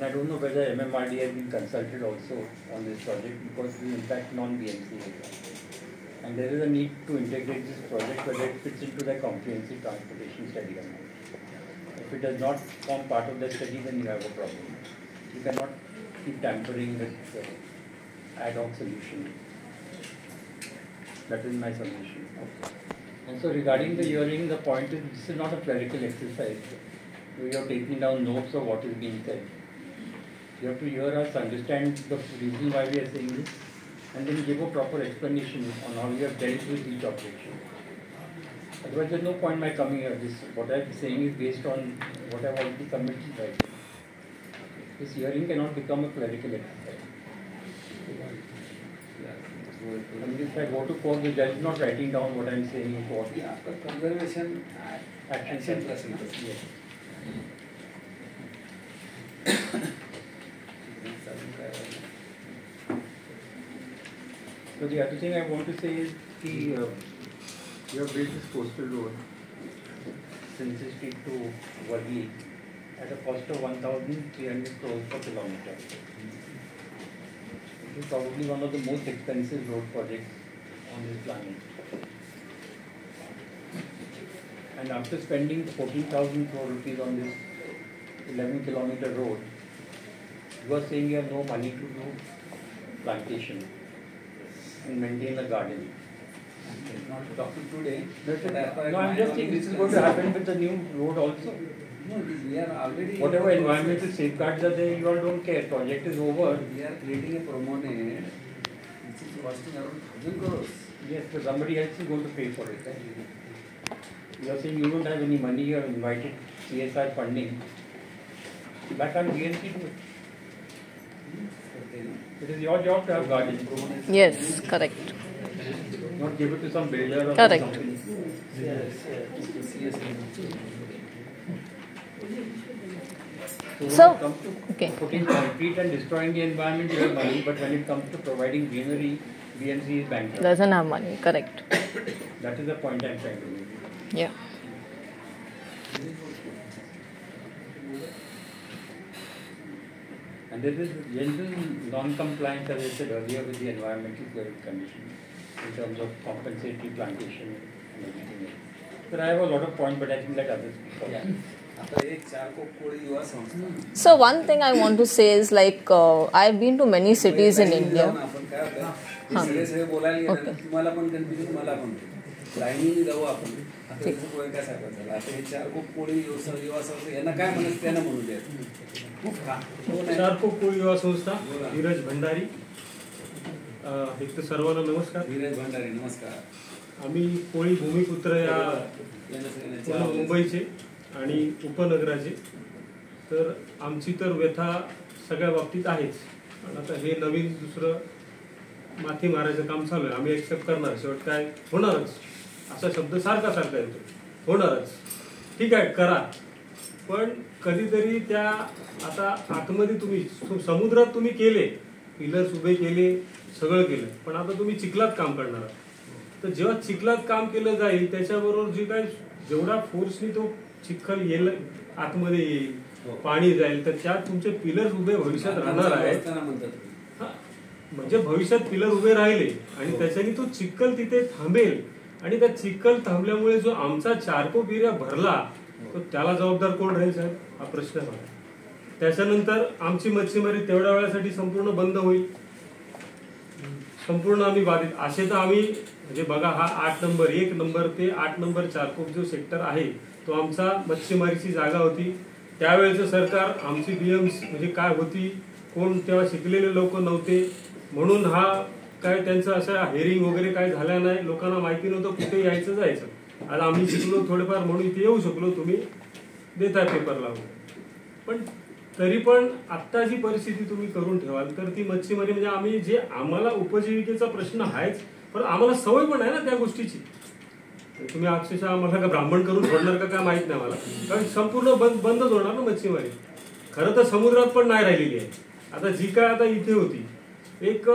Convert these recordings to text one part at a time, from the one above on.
And I don't know whether MMRD has been consulted also on this project, because it is in fact non-BMC area. And there is a need to integrate this project whether it fits into the comprehensive transportation study or not. If it does not form part of the study, then you have a problem. You cannot keep tampering with ad hoc solution. That is my submission. Okay. And so regarding the hearing, the point is this is not a clerical exercise. You are taking down notes of what is being said. You have to hear us, understand the reason why we are saying this, and then give a proper explanation on how you have dealt with each objection. Otherwise, there is no point in my coming here. What I am saying is based on what I have already submitted. Right? This hearing cannot become a clerical exercise. And if I go to court, the judge is not writing down what I am saying in court. Yeah, but conservation action plus interest. Yes. So the other thing I want to say is you have built this coastal road, Princess Street to Worli, at a cost of 1,300 crores per kilometer. It is probably one of the most expensive road projects on this planet. And after spending 14,000 crore rupees on this 11-kilometer road, you are saying you have no money to do plantation and maintain a garden. Not talking today. No, I'm just saying this is going to happen with the new road also. No, we are already. Whatever environmental safeguards are there, you all don't care. Project is over. We are creating a promenade which is costing around 1,000 crores. Yes, but somebody else is going to pay for it. Right? You are saying you don't have any money, you have invited CSR funding. Why can't BNC do it? It is your job to have garden. Yes, correct. Not give it to some builder or Correct. something. So, when it comes to okay. putting concrete and destroying the environment, you have money, but when it comes to providing greenery, BNC is bankrupt. Doesn't have money, correct. That is the point I am trying to make. Yeah. And there is general non-compliance, as I said earlier, with the environmental clearing conditions in terms of compensatory plantation and everything else. But I have a lot of points, but I think let others speak. Yeah. So one thing I want to say is like I've been to many cities in India. युवा संस्था धीरज भंडारी. एक तर सर्वांना नमस्कार. धीरज भंडारी नमस्कार. आम्ही कोळी भूमिपुत्र या मुंबईचे आणि उपनगराचे. तर आमची तर व्यथा सगळ्या बाबतीत आहेच. पण आता हे नवीन दुसरं माथी मारायचं काम चालू आहे. आम्ही एक्सेप्ट करणार. शेवट काय होणारच असा शब्द सारखा सारखा येतो. होणारच. ठीक आहे करा. पण कधीतरी त्या आता आतमध्ये तुम्ही समुद्रात तुम्ही केले, पिलर्स उभे केले, सगळं केलं, पण आता तुम्ही चिखलात काम करणार आहात. तर जेव्हा चिखलात काम केलं जाईल त्याच्याबरोबर जे काय जेवढा फोर्सनी तो चिखल येईल आतमध्ये येईल, पाणी जाईल, तर त्यात तुमचे पिलर्स उभे भविष्यात राहणार आहेत. म्हणजे भविष्यात पिलर उभे राहिले आणि त्याच्याने तो चिखल तिथे थांबेल आणि त्या चिखल थांबल्यामुळे जो आमचा चारकोप एरिया भरला तर त्याला जबाबदार कोण राहील साहेब, हा प्रश्न आहे. त्याच्यानंतर आमची मच्छीमारी तेवढ्या वेळासाठी संपूर्ण बंद होईल. संपूर्ण आम्ही बाधित असे तर आम्ही म्हणजे बघा हा 8 नंबर 1 नंबर ते 8 नंबर चारकोप जो सेक्टर आहे तो आमचा मच्छीमारीची जागा होती. त्यावेळेचं सरकार आमची बीएमसी म्हणजे काय होती, कोण तेव्हा शिकलेले लोक नव्हते म्हणून हा काय त्यांचं असं हेरिंग वगैरे काय झालं नाही. लोकांना माहिती नव्हतं कुठे यायचं जायचं. आज आम्ही शिकलो थोडेफार म्हणून इथे येऊ शकलो. तुम्ही देताय पेपर लावून. पण तरी पण आत्ता जी परिस्थिती तुम्ही करून ठेवाल तर ती मच्छीमारी म्हणजे आम्ही जे आम्हाला उपजीविकेचा प्रश्न आहेच पण आम्हाला सवय पण आहे ना त्या गोष्टीची. तुम्ही अक्षरशः आम्हाला का ब्राह्मण करून सोडणार का काय माहित नाही मला. कारण संपूर्ण बंदच होणार ना मच्छीमारी. खरं तर समुद्रात पण नाही राहिलेली आहे. आता जी काय आता इथे होती एक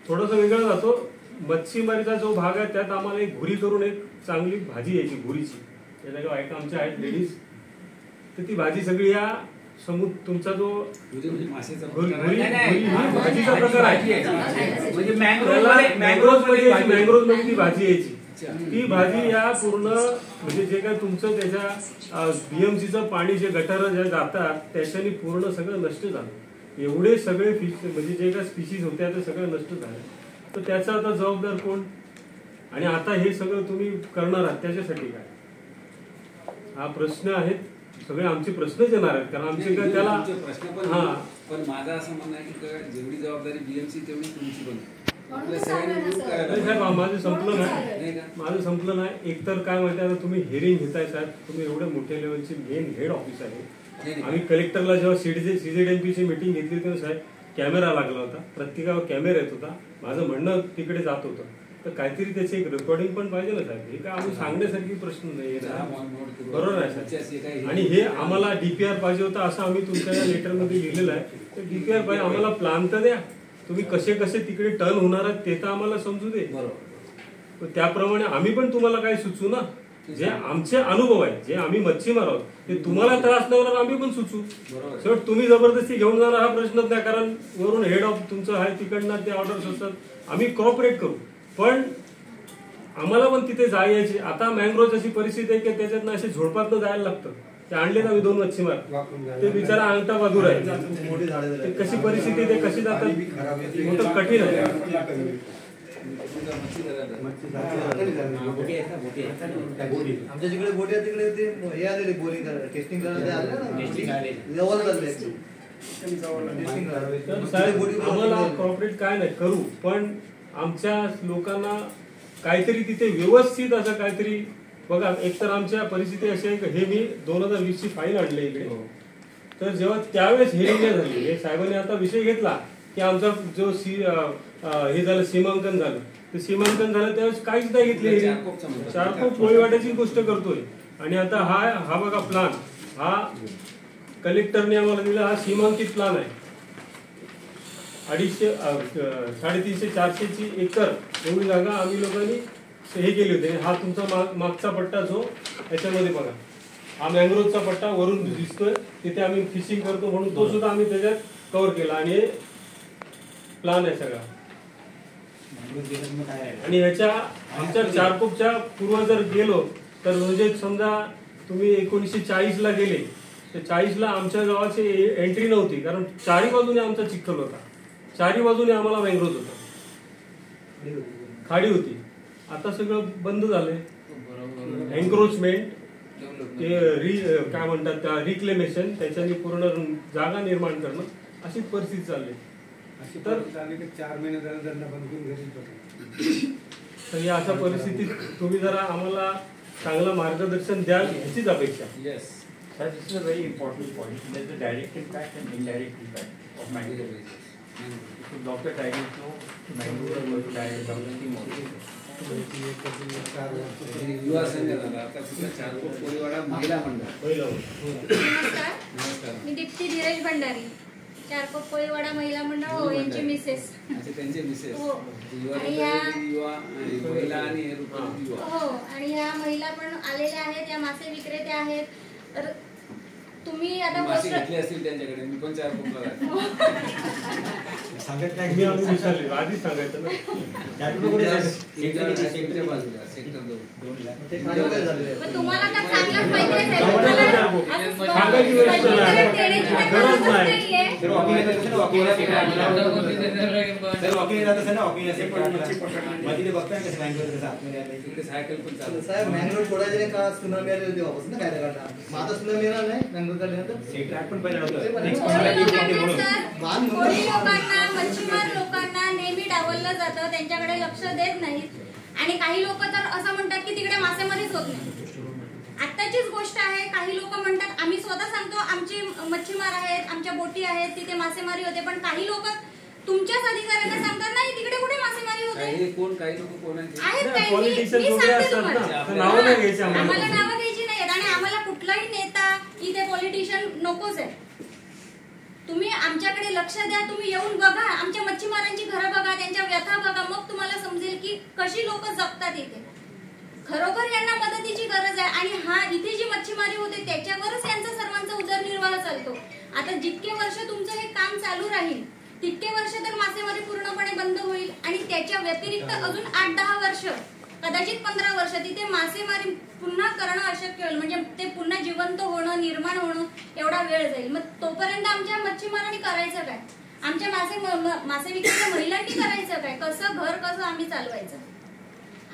थोडासा वेगळा जातो. मच्छीमारीचा जो भाग आहे त्यात आम्हाला एक भुरी करून एक चांगली भाजी यायची भुरीची. त्या जागा बायका आमच्या आहेत लेडीज. तर ती भाजी सगळी या समुद्र तुमचा जो म्हणजे मासेचा भाजीचा प्रकार आहे, म्हणजे मँग्रोव्ह मध्ये ती भाजी यायची. ती भाजी या पूर्ण म्हणजे जे काय तुमचं त्याच्या बीएमसीचं पाणी जे गटार जे जातात त्याच्याने पूर्ण सगळं नष्ट झालं. एवढे सगळे फिश म्हणजे जे काय स्पीशीज होत्या ते सगळं नष्ट झालं. तर त्याचा आता जबाबदार कोण? आणि आता हे सगळं तुम्ही करणार आहात त्याच्यासाठी काय? हा प्रश्न आहेत, सगळे आमचे प्रश्नच येणार आहेत. कारण आमचे काय त्याला प्रश्न पण माझा असं म्हणणं आहे की जेवढी जबाबदारी बीएमसी तेवढी तुमची पण. माझं संपलं नाही. एकतर काय माहिती आहे, तुम्ही हेरिंग घेताय साहेब, तुम्ही एवढे मोठ्या लेवलची मेन हेड ऑफिस आहे. आम्ही कलेक्टरला जेव्हा सीझेडएमपीची मीटिंग घेतली तेव्हा साहेब कॅमेरा लागला होता, प्रत्येकावर कॅमेरा येत होता. माझं म्हणणं तिकडे जात होतं, तर काहीतरी त्याची एक रेकॉर्डिंग पण पाहिजे ना साहेब. हे काय आम्ही सांगण्यासारखी प्रश्न नाही ना, बरोबर आहे साहेब. आणि हे आम्हाला डीपीआर पाहिजे होता असं आम्ही तुमच्या या लेटरमध्ये लिहिलेलं आहे. तर डीपीआर पाहिजे आम्हाला, प्लान तर द्या. तुम्ही कसे कसे तिकडे टर्न होणार आहेत ते तर आम्हाला समजू दे. बरोबर, त्याप्रमाणे आम्ही पण तुम्हाला काय सुचू ना, जे आमचे अनुभव आहेत, जे आम्ही मच्छीमार आहोत ते तुम्हाला त्रास न होणार आम्ही पण सुचू. शेवट तुम्ही जबरदस्ती घेऊन जाणार हा प्रश्नच नाही, कारण वरून हेड ऑफ तुमचं आहे तिकडनं ते ऑर्डर्स असतात. आम्ही कॉपरेट करू, पण आम्हाला पण तिथे जायचे. आता मँग्रोव्ह अशी परिस्थिती आहे की त्याच्यातनं असे झोडपातनं जायला लागतं. ते आणले ना आम्ही 2 मच्छीमार, ते बिचारा अंगठा बहादूर आहे. कशी परिस्थिती ते कशी जातात मोठं कठीण आहे. आमच्या जिकडे बोटी आहे तिकडे ते हे आलेले बोरिंग टेस्टिंग करायला आम्हाला कॉर्पोरेट काय नाही करू, पण आमच्या लोकांना काहीतरी तिथे व्यवस्थित असं काहीतरी बघा. एकतर आमच्या परिस्थिती अशी आहे की हे मी 2020 ची फाईल आणली इकडे. तर जेव्हा त्यावेळेस हेरिंग झाली, हे साहेबांनी आता विषय घेतला की आमचा जो हे झालं सीमांकन झालं, तर सीमांकन झालं त्यावेळेस काहीच नाही घेतले. चारकोप पोळीवाट्याची गोष्ट करतोय. आणि आता हा बघा प्लान, हा कलेक्टरने आम्हाला दिला, हा सीमांकित प्लान आहे. 250 350 400 एकर एवढी जागा आम्ही लोकांनी हे केली होती. हा तुमचा मागचा पट्टा जो याच्यामध्ये बघा, हा मँग्रोव्हचा पट्टा वरून दिसतोय, तिथे आम्ही फिशिंग करतो म्हणून तो सुद्धा आम्ही त्याच्यात कव्हर केला. आणि प्लान आहे सगळा. आणि ह्याच्या आमच्या चारकोपच्या पूर्व जर गेलो तर म्हणजे समजा तुम्ही 1940 ला गेले तर 40 ला आमच्या गावाची एंट्री नव्हती, कारण चारी बाजूने आमचा चिखल होता, चारी बाजूने आम्हाला मँग्रोव्ह होता, खाडी होती. आता सगळं बंद झालंय. एन्क्रोचमेंट, ते काय म्हणतात त्या रिक्लेमेशन, त्याच्याने पूर्ण जागा निर्माण करणं अशी परिस्थिती चालली. तर 4 महिने झाले त्यांना बंद करून घरी. तर या अशा परिस्थितीत तुम्ही जरा आम्हाला चांगलं मार्गदर्शन द्याल ह्याचीच अपेक्षा. Yes, sir, this is a very important point. There's a direct impact and indirect impact of mangrove. So Dr. Tigers know mangrove are going to die developing more. युवा संघ झाला आता तिथे चारकोप पोळीवाडा महिला मंडळ. नमस्कार, मी दीप्ती धीरज भंडारी, चारकोप पोळीवाडा महिला मंडळ हो यांचे मिसेस. अच्छा, त्यांचे मिसेस. हो. युवा महिला आणि युवा. हो, आणि ह्या महिला पण आलेल्या आहेत, या मासे विक्रेत्या आहेत. तर तुम्ही आता मासे घेतले असतील त्यांच्याकडे, मी पण चारकोपला सांगत नाही मी आम्ही विचारले आधी सांगायचं ना. तुम्हाला तर चांगलंच माहिती आहे. मँग्रोव्ह सोडायचे का सुनामी आली होती वापस ना, काय काढला मग आता सुनामी येणार नाही मँग्रोव्ह काढल्यानंतर. मच्छीमार लोकांना नेहमी डावललं जातं, त्यांच्याकडे लक्ष देत नाहीत. आणि काही लोक तर असं म्हणतात की तिकडे मासेमारीच होत नाही. आत्ताचीच गोष्ट आहे, काही लोक म्हणतात, आम्ही स्वतः सांगतो आमची मच्छीमार आहेत, आमच्या बोटी आहेत, तिथे मासेमारी होते. पण काही लोक तुमच्याच अधिकाऱ्यांना सांगतात नाही तिकडे कुठे मासेमारी होते. काही लोक कोण आहेत, आम्हाला नावं घ्यायची नाहीत. आणि आम्हाला कुठलाही नेता इथे पॉलिटिशियन नकोच आहे. तुम्ही आमच्याकडे लक्ष द्या, तुम्ही येऊन बघा, आमच्या मच्छीमारांची घरं बघा, त्यांच्या व्यथा बघा, मग तुम्हाला समजेल की कशी लोक जगतात इथे. खरोखर यांना मदतीची गरज आहे. आणि इथे जी मच्छीमारी होते त्याच्यावरच यांचा सर्वांचा उदरनिर्वाह चालतो. आता जितके वर्ष तुमचं हे काम चालू राहील तितके वर्ष तर मासेमारी पूर्णपणे बंद होईल आणि त्याच्या व्यतिरिक्त अजून 8-10 वर्ष कदाचित 15 वर्ष तिथे मासेमारी पुन्हा करणं अशक्य होईल. म्हणजे ते पुन्हा जिवंत होणं निर्माण होणं एवढा वेळ जाईल. मग तोपर्यंत आमच्या मच्छीमारांनी करायचं काय? आमच्या मासे विक्रेत्या महिलांनी करायचं काय? घर कसं आम्ही चालवायचं?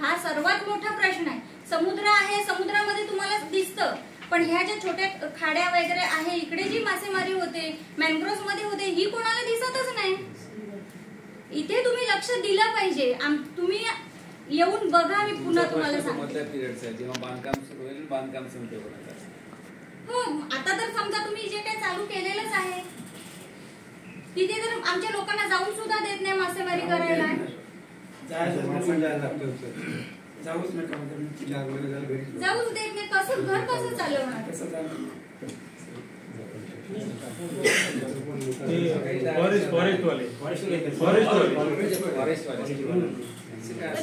हा सर्वात मोठा प्रश्न आहे. समुद्र आहे, समुद्रामध्ये तुम्हाला दिसतं, पण ह्या ज्या छोट्या खाड्या वगैरे आहे इकडे जी मासेमारी होते मॅनग्रोव्ह मध्ये होते ही कोणाला दिसतच नाही. इथे तुम्ही लक्ष दिलं पाहिजे. तुम्ही येऊन बघा. मी पुन्हा तुम्हाला सांगते जेव्हा बांधकाम सुरू होईल बांधकाम संपते. हो, आता तर समजा तुम्ही जे काही चालू केलेलंच आहे तिथे तर आमच्या लोकांना जाऊन सुद्धा देत नाही मासेमारी करायला. जाऊच देत नाही. कसं घर कसं चालवणार?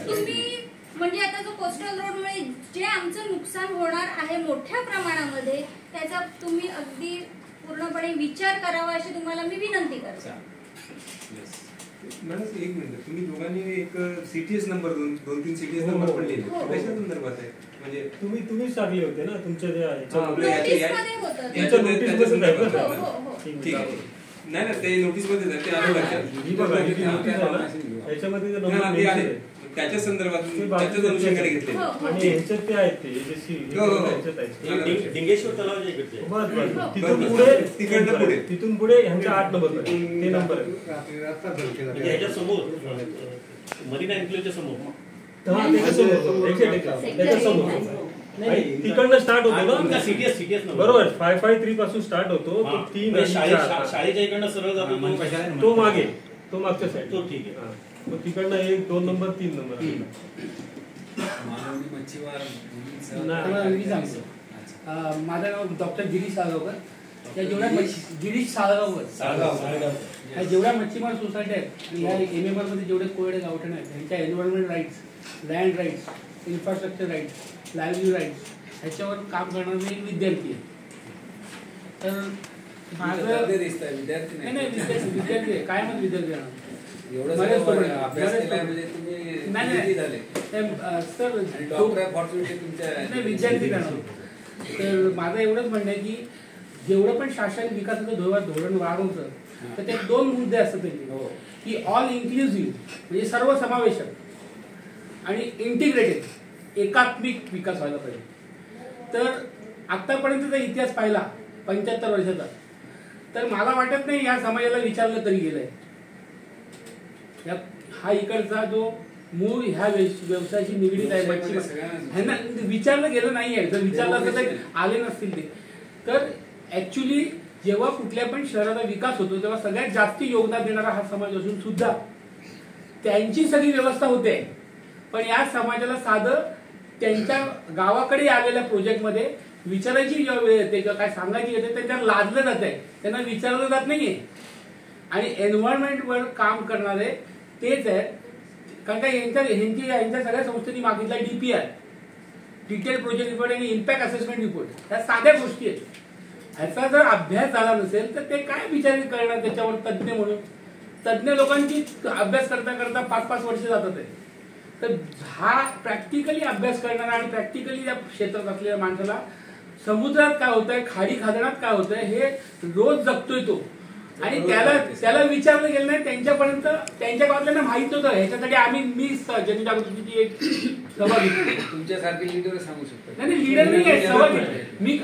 तुम्ही म्हणजे आता जो कोस्टल रोडमुळे जे आमचं नुकसान होणार आहे मोठ्या प्रमाणामध्ये त्याचा तुम्ही अगदी पूर्णपणे विचार करावा अशी तुम्हाला मी विनंती करते. मॅडम एक मिनिट, तुम्ही दोघांनी एक सीटीएस नंबर 2-3 सीटीएस नंबर पण लिहिले, कशा संदर्भात आहे? म्हणजे तुम्हीच टाकले होते ना तुमच्या ठीक आहे. नाही ना, ते नोटीस मध्ये ते आलं लक्षात. त्याच्या संदर्भात त्याच्याच अनुषंगाने घेतले आणि ह्याच्यात ते आहेत ते डिंगेश्वर तलावाच्या इकडचे. तिथून पुढे ह्यांचा 8 नंबर ते नंबर म्हणजे ह्याच्या समोर मरीना एन्क्लेव्हच्या समोर त्याच्या समोर तिकडनं स्टार्ट होतो ना सीटीएस बरोबर. 553 पासून स्टार्ट होतो तो 3 शाळेच्या इकडनं सरळ जातो तो मागे तो मागच्या साईड तो ठीक आहे. तो तिकडनं 1, 2 नंबर 3 नंबर माझं नाव डॉक्टर गिरीश साळगावकर. या जेवढ्या गिरीश साळगावकर जेवढ्या मच्छीमार सोसायटी आहेत आणि ह्या MMR मध्ये जेवढे कोयडे गावठण आहेत त्यांच्या environment rights, land rights, infrastructure rights, livelihood rights ह्याच्यावर काम करणारा मी एक विद्यार्थी आहे. तर माझं विद्यार्थी आहे काय मग विद्यार्थी आहे विद्यार्थी तर माझं एवढंच म्हणणं आहे की जेवढं पण शासन विकासाचं धोरण वाढवतं तर त्यात 2 मुद्दे असतात त्यांचे की ऑल इन्क्लुझिव्ह म्हणजे सर्वसमावेशक आणि इंटिग्रेटेड एकात्मिक विकास व्हायला पाहिजे. तर आतापर्यंतचा इतिहास पाहिला 75 वर्षाचा तर मला वाटत नाही या समाजाला विचारलं तरी गेलंय. हा इकडचा जो मूळ ह्या व्यवसायाशी निगडीत आहे ह्यांना विचारलं गेलं नाहीये. जर विचारलं असतं तर आले नसतील ते. तर ऍक्च्युली जेव्हा कुठल्या पण शहराचा विकास होतो तेव्हा सगळ्यात जास्त योगदान देणारा हा समाज असून सुद्धा त्यांची सगळी व्यवस्था होते. पण या समाजाला साधं त्यांच्या गावाकडे आलेल्या प्रोजेक्टमध्ये विचारायची वेळ येते किंवा काय सांगायची येते त्यांच्यावर लादलं जात आहे, त्यांना विचारलं जात नाहीये. आणि एन्व्हायरमेंटवर काम करणारे तेच आहेत. कारण का यांच्या सगळ्या संस्थांनी मागितला DPR, डिटेल प्रोजेक्ट रिपोर्ट आणि इम्पॅक्ट असेसमेंट रिपोर्ट. ह्या साध्या गोष्टी आहेत. ह्याचा जर अभ्यास झाला नसेल तर ते काय विचार करणार त्याच्यावर तज्ज्ञ म्हणून. तज्ज्ञ लोकांची अभ्यास करता करता 5-5 वर्ष जातात आहे. तर हा प्रॅक्टिकली अभ्यास करणारा आणि प्रॅक्टिकली या क्षेत्रात असलेल्या माणसाला समुद्रात काय होतंय, खाडी खाजणात काय होतंय हे रोज जगतोय तो. आणि त्याला विचारलं गेलं नाही. त्यांच्यापर्यंत त्यांच्या गावातल्यांना माहित होतं. ह्याच्यासाठी मी जनजागृतीची एक सभा घेतली. तुमच्यासारखे लीडर सांगू शकतो. नाही लीडर नाही आहे, सभा घेतली मी.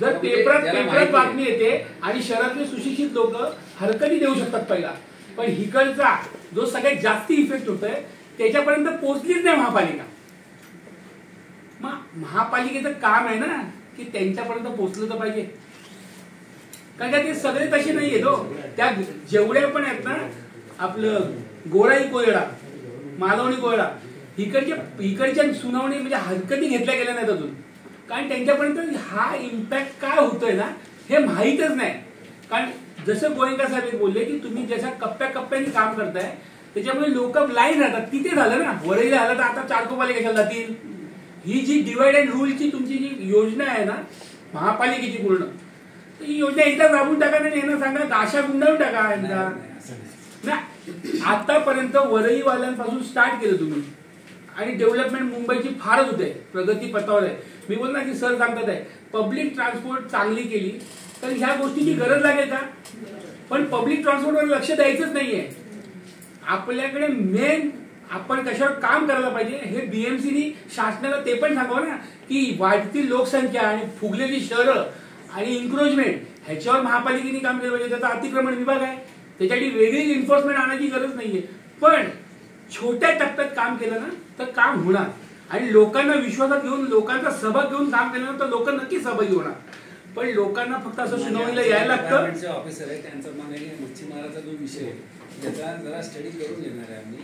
जर पेपरात बातमी येते आणि शहरातले सुशिक्षित लोक हरकती देऊ शकतात पहिला, पण हिकडचा जो सगळ्यात जास्त इफेक्ट होतोय त्याच्यापर्यंत पोहोचलीच नाही महापालिका. मग महापालिकेचं काम आहे ना की त्यांच्यापर्यंत पोहोचलं तर पाहिजे. कारण का ते सगळे तसे नाहीये तो. त्या जेवढ्या पण आहेत ना आपलं गोराई कोयडा, मालवणी कोयडा इकडच्या सुनावणी म्हणजे हरकती घेतल्या गेल्या नाहीत अजून. कारण त्यांच्यापर्यंत हा इम्पॅक्ट काय होतोय ना हे माहीतच नाही. कारण जसं गोयंका साहेब बोलले की तुम्ही जशा कप्प्याकप्प्याने काम करताय त्याच्यामुळे लोक ब्लाइंड राहतात. तिथे झालं ना, वरईला झालं तर आता चारकोपाले कशाला जातील. ही जी डिवाइड अँड रूलची तुमची जी योजना आहे ना महापालिकेची पूर्ण, ही योजना एकदा राबवून टाका नाही, यांना सांगा आशा गुंडाळून टाका यांना ना. आतापर्यंत वरईवाल्यांपासून स्टार्ट केलं तुम्ही आणि डेव्हलपमेंट मुंबईची फारच होते, प्रगती पथावर आहे. मी बोल ना की सर सांगतात आहे पब्लिक ट्रान्सपोर्ट चांगली केली तर ह्या गोष्टीची गरज लागेल का? पण पब्लिक ट्रान्सपोर्टवर लक्ष द्यायचंच नाहीये. आपल्याकडे मेन आपण कशावर काम करायला पाहिजे हे बीएमसीनी शासनाला ते पण सांगावं ना की वाढती लोकसंख्या आणि फुगलेली शहरं आणि इन्क्रोचमेंट ह्याच्यावर महापालिकेने काम केलं पाहिजे. त्याचा अतिक्रमण विभाग आहे, त्याच्यासाठी वेगळी एन्फोर्समेंट आणायची गरज नाहीये. पण छोट्या टप्प्यात काम केलं ना तर काम होणार आणि लोकांना विश्वासात घेऊन लोकांचा सहभाग घेऊन काम केलं ना तर लोक नक्की सहभागी होणार. पण लोकांना फक्त असं सुनावणीला यायला लागतं. ऑफिसर आहे त्यांचं म्हणे मच्छीमाराचा जो विषय त्याचा जरा स्टडी करून घेणार आहे आम्ही.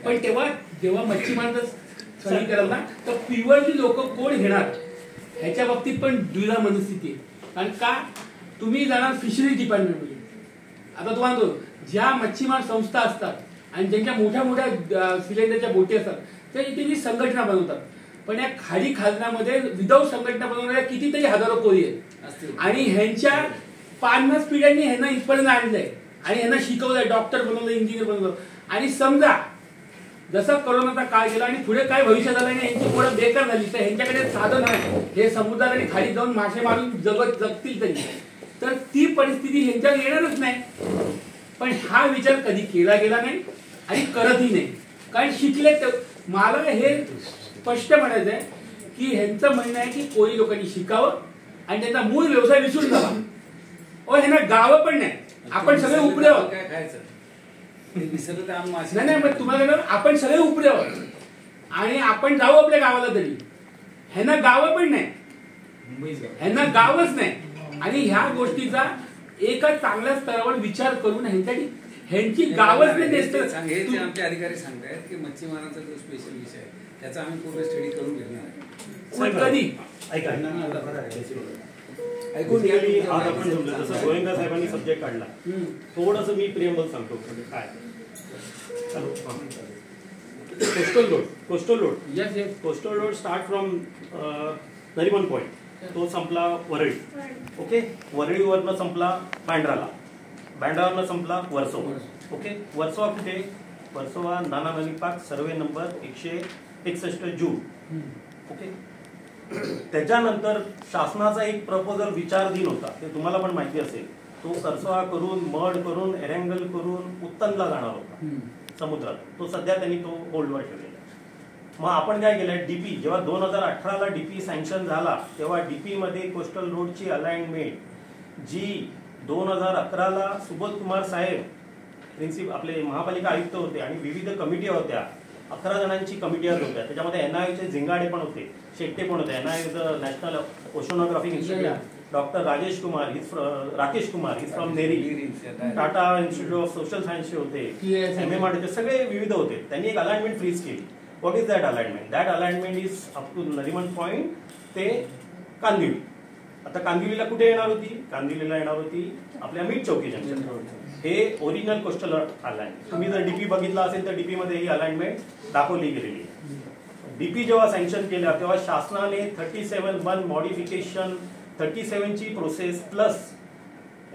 पण तेव्हा जेव्हा मच्छीमाराचा स्टडी कराल ना तर प्युअरली लोक कोण घेणार ह्याच्या बाबतीत पण द्विधा मनस्थिती आहे. कारण का तुम्ही जाणार फिशरीज डिपार्टमेंटमध्ये. आता तुम्हाला ज्या मच्छीमार संस्था असतात आणि ज्यांच्या मोठ्या मोठ्या सिलेंडरच्या बोटी असतात त्या इथे जी संघटना बनवतात. पण या खाडी खाजनामध्ये विदाऊट संघटना बनवणाऱ्या कितीतरी हजारो कोळी आहेत आणि ह्यांच्या 50 पिढ्यांनी ह्यांना इथपर्यंत आणलंय आणि ह्यांना शिकवलंय, डॉक्टर बनवलं, इंजिनियर बनवलं. आणि समजा जसा कोरोनाचा काळ गेला आणि पुढे काय भविष्य झालं आणि यांची पोळं बेकार झाली तर ह्यांच्याकडे साधन आहे हे समुद्रात आणि खाली जाऊन मासे मारून जगतील तरी तर ती परिस्थिती ह्यांच्यावर येणारच नाही. पण हा विचार कधी केला गेला नाही आणि करतही नाही. कारण शिकले तर मला हे स्पष्ट म्हणायचं आहे की ह्यांचं म्हणणं आहे की कोळी लोकांनी शिकावं आणि त्यांचा मूळ व्यवसाय विसरून जावा. ह्यांना गावं पण नाही, आपण सगळे उपडे आहोत. काय खायचं नाही मग तुम्हाला आपण सगळे उपडे आहोत आणि आपण जाऊ आपल्या गावाला तरी ह्यांना गावं पण नाही, ह्यांना गावच नाही. आणि ह्या गोष्टीचा एका चांगल्या स्तरावर विचार करून ह्यांची गावच नाही हे आमचे अधिकारी सांगतायत की मच्छीमारांचा जो स्पेशल विषय आहे त्याचा आम्ही पूर्ण स्टडी करून घेणार आहे. कधी ऐकून गेली आज आपण समजलं जसं गोयंका साहेबांनी सब्जेक्ट काढला थोडंसं मी प्रियंबल सांगतो काय coastal road start from Nariman point तो संपला वरळी. ओके, वरळीवरनं संपला बँड्राला, बँड्रावरनं संपला वर्सोवा. ओके, वर्सोवा कुठे? वर्सोवा नाना नदी पार्क सर्वे नंबर 161 जून. ओके, त्याच्यानंतर शासनाचा एक प्रपोजल विचारधीन होता ते तुम्हाला पण माहिती असेल. तो करसोवा करून मड करून एरंगल करून उत्तनला जाणार होता समुद्रात. तो सध्या त्यांनी तो होल्डवर ठेवलेला. मग आपण काय केलं डीपी जेव्हा 2018ला डीपी सँक्शन झाला तेव्हा डीपी मध्ये कोस्टल रोडची अलाइनमेंट जी 2011ला सुबोध कुमार साहेब प्रिन्सिपल आपले महापालिका आयुक्त होते आणि विविध कमिटी होत्या 11 जणांची कमिटी होत्या. त्याच्यामध्ये एनआयचे झिंगाडे पण होते, शेट्टे पण होते. एनआयचं national oceanographic institute doctor Rakesh Kumar is from NEERI, Tata institute of social सायन्सचे होते, MMRDचे सगळे विविध होते. त्यांनी एक अलाइनमेंट फ्रीज केली. What is that alignment? That alignment is up to Nariman point ते कांदिवली. आता कांदिवलीला कुठे येणार होती? कांदिवलीला येणार होती आपल्या मीठ चौकी जंक्शन. हे ओरिजिनल कोस्टल अलाइनमेंट. तुम्ही जर डीपी बघितला असेल तर डीपी मध्ये ही अलाइनमेंट दाखवली गेलेली आहे. डीपी जेव्हा सँक्शन केला तेव्हा शासनाने 37(1) मॉडिफिकेशन 37 ची प्रोसेस प्लस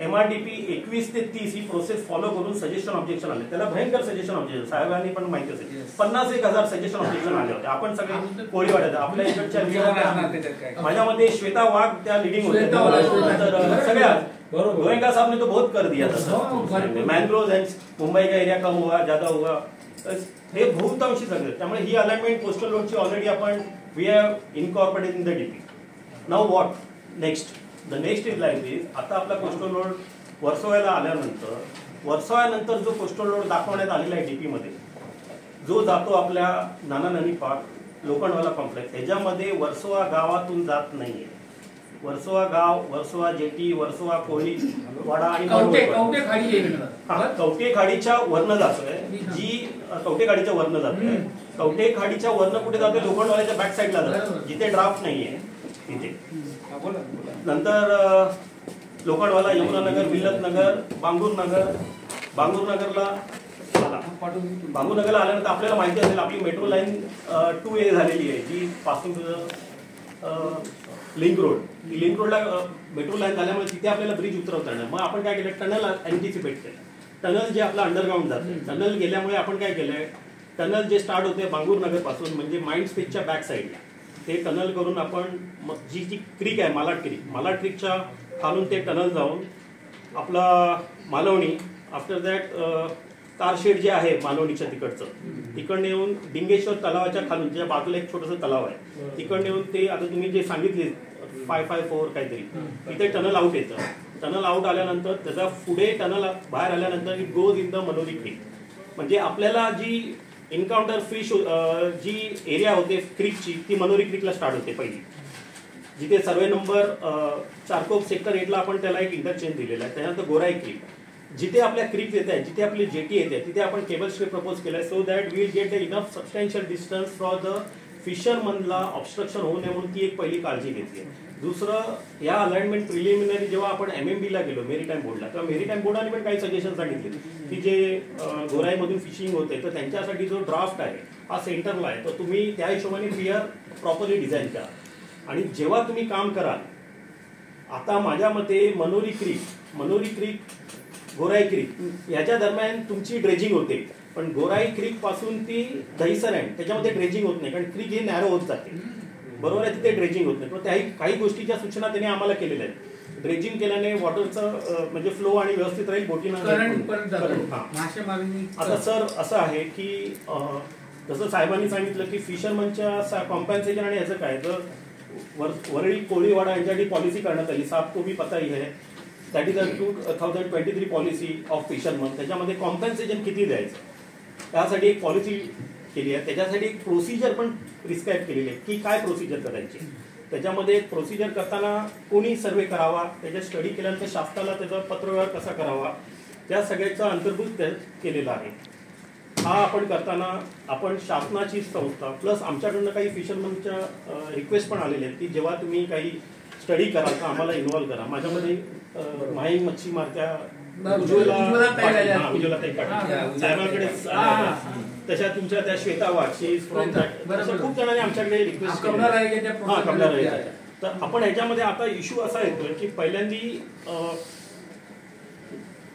MRDP 21 ते 30 ही प्रोसेस फॉलो करून सजेशन ऑब्जेक्शन आले. त्याला भयंकर सजेशन ऑब्जेक्शन साहेबांनी पण माहिती असेल 50,000 सजेशन ऑब्जेक्शन आले होते. आपण सगळे कोळी वाटत आपल्या इकडच्या माझ्यामध्ये श्वेता वाघ त्या लिडिंग होत्या. सगळ्या गोयंका साहब ने तो बहुत कर दिया था. मैंग्रोव एंड मुंबई का एरिया कम हुआ ज्यादा हुआ हे बहुतांशी सगळे. त्यामुळे ही अलाइनमेंट कोस्टल रोडची ऑलरेडी आपण we have incorporated in the DP. Now what next? The next is like this. आता आपला कोस्टल रोड वर्सोव्याला आल्यानंतर जो कोस्टल रोड दाखवण्यात आलेला आहे डीपी मध्ये जो जातो आपल्या नाना नदी पार्क लोखंडवाला कॉम्प्लेक्स ह्याच्यामध्ये वर्सोवा गावातून जात नाहीये. वर्सोवा गाव, वर्सोवा जेटी, वर्सोवा कोळी वाडा आणि कवठे खाडीच्या वरनं जातोय. जी कवठे खाडीच्या वरनं जातोय. कवठे खाडीच्या वरनं कुठे जातोय? लोखंडवाल्याच्या बॅक साईडला जातोय जिथे ड्राफ्ट नाहीये तिथे. नंतर लोखंडवाला, यमुनानगर, विल्लतनगर, बांगूरनगरला आल्यानंतर आपल्याला माहिती असेल आपली मेट्रो लाईन 2A झालेली आहे जी पासिंग लिंक रोड. लिंक रोडला मेट्रो लाईन झाल्यामुळे तिथे आपल्याला ब्रिज उतरवता येणार. मग आपण काय केलं, टनल अँटिसिपेट केलं. टनल जे आपलं अंडरग्राऊंड जातं, टनल गेल्यामुळे आपण काय केलंय, टनल जे स्टार्ट होते बांगूर नगर पासून म्हणजे माइंड स्पेसच्या बॅक साईडला, ते टनल करून आपण जी क्रीक आहे मालाड क्रीकच्या खालून ते टनल जाऊन आपला मालवणी, आफ्टर दॅट कारशेड जे आहे मालवणीच्या तिकडनं येऊन डिंगेश्वर तलावाच्या खालून ज्या बाजूला एक छोटंसं तलाव आहे तिकडनं येऊन ते आता तुम्ही जे सांगितले 554 काहीतरी, तिथे टनल आउट येतं. टनल आउट आल्यानंतर त्याचा पुढे टनल बाहेर आल्यानंतर इट गोज इन द मनोरी क्रीक. म्हणजे आपल्याला जी एन्काउंटर फिश जी एरिया होते क्रीकची ती मनोरी क्रीकला स्टार्ट होते पहिली, जिथे सर्वे नंबर चारकोप सेक्टर 8ला आपण त्याला एक इंटरचेंज दिलेला आहे. त्यानंतर गोराई क्रीक, जिथे आपल्या क्रीक येत आहे, जिथे आपली जेटी येते तिथे आपण केबल स्ट्रे प्रपोज केलाय, so that will get the enough substantial distance for the फिशरमनला ऑब्स्ट्रक्शन होऊ नये म्हणून ती एक पहिली काळजी घेतली आहे. दुसरं, या अलाइनमेंट प्रिलिमिनरी जेव्हा आपण MMB ला गेलो मेरीटाईम बोर्डला, तेव्हा मेरीटाईम बोर्डाने पण काही सजेशन सांगितले की जे गोराईमधून फिशिंग होते तर त्यांच्यासाठी जो ड्राफ्ट आहे हा सेंटरला आहे, तर तुम्ही त्या हिशोबाने पियर प्रॉपरली डिझाईन करा. आणि जेव्हा तुम्ही काम कराल, आता माझ्या मते मनोरी क्रीक गोराई क्रीक याच्या दरम्यान तुमची ड्रेजिंग होते, पण गोराई क्रीक पासून ती दहिसर आहे त्याच्यामध्ये ड्रेजिंग होत नाही, कारण क्रीक हे नॅरो होत जाते, बरोबर आहे, तिथे ड्रेजिंग होत नाही. पण त्याही काही गोष्टीच्या सूचना त्यांनी आम्हाला केलेल्या आहेत. ड्रेजिंग केल्याने वॉटरचं म्हणजे फ्लो आणि व्यवस्थित राहील, बोटीनं. आता सर असं आहे की जसं साहेबांनी सांगितलं की फिशरमनच्या कॉम्पन्सेशन आणि याचं काय, जर वरळी कोळीवाडा यांच्यासाठी पॉलिसी करण्यात आली, साप को भी पता ही है, that is a 2023 policy of fisherman. त्याच्यामध्ये कॉम्पन्सेशन किती द्यायचं त्यासाठी एक पॉलिसी केली आहे. त्याच्यासाठी एक प्रोसिजर पण प्रिस्क्राईब केलेली आहे की काय प्रोसिजर करायची. त्याच्यामध्ये प्रोसिजर करताना कोणी सर्वे करावा, त्याच्या स्टडी केल्यानंतर शासनाला त्याचा पत्रव्यवहार कसा करावा, त्या सगळ्याचा अंतर्भूत केलेला आहे. हा आपण करताना आपण शासनाची संस्था प्लस आमच्याकडनं काही फिशरमनच्या रिक्वेस्ट पण आलेल्या आहेत की जेव्हा तुम्ही काही स्टडी कराल तर आम्हाला इन्व्हॉल्व करा. माझ्यामध्ये माही मच्छी मारत्या साहेबांकडे, तशा तुमच्या त्या श्वेता वाटशी खूप जणांनी आमच्याकडे रिक्वेस्ट केली. तर आपण ह्याच्यामध्ये आता इश्यू असा येतोय की पहिल्यांदी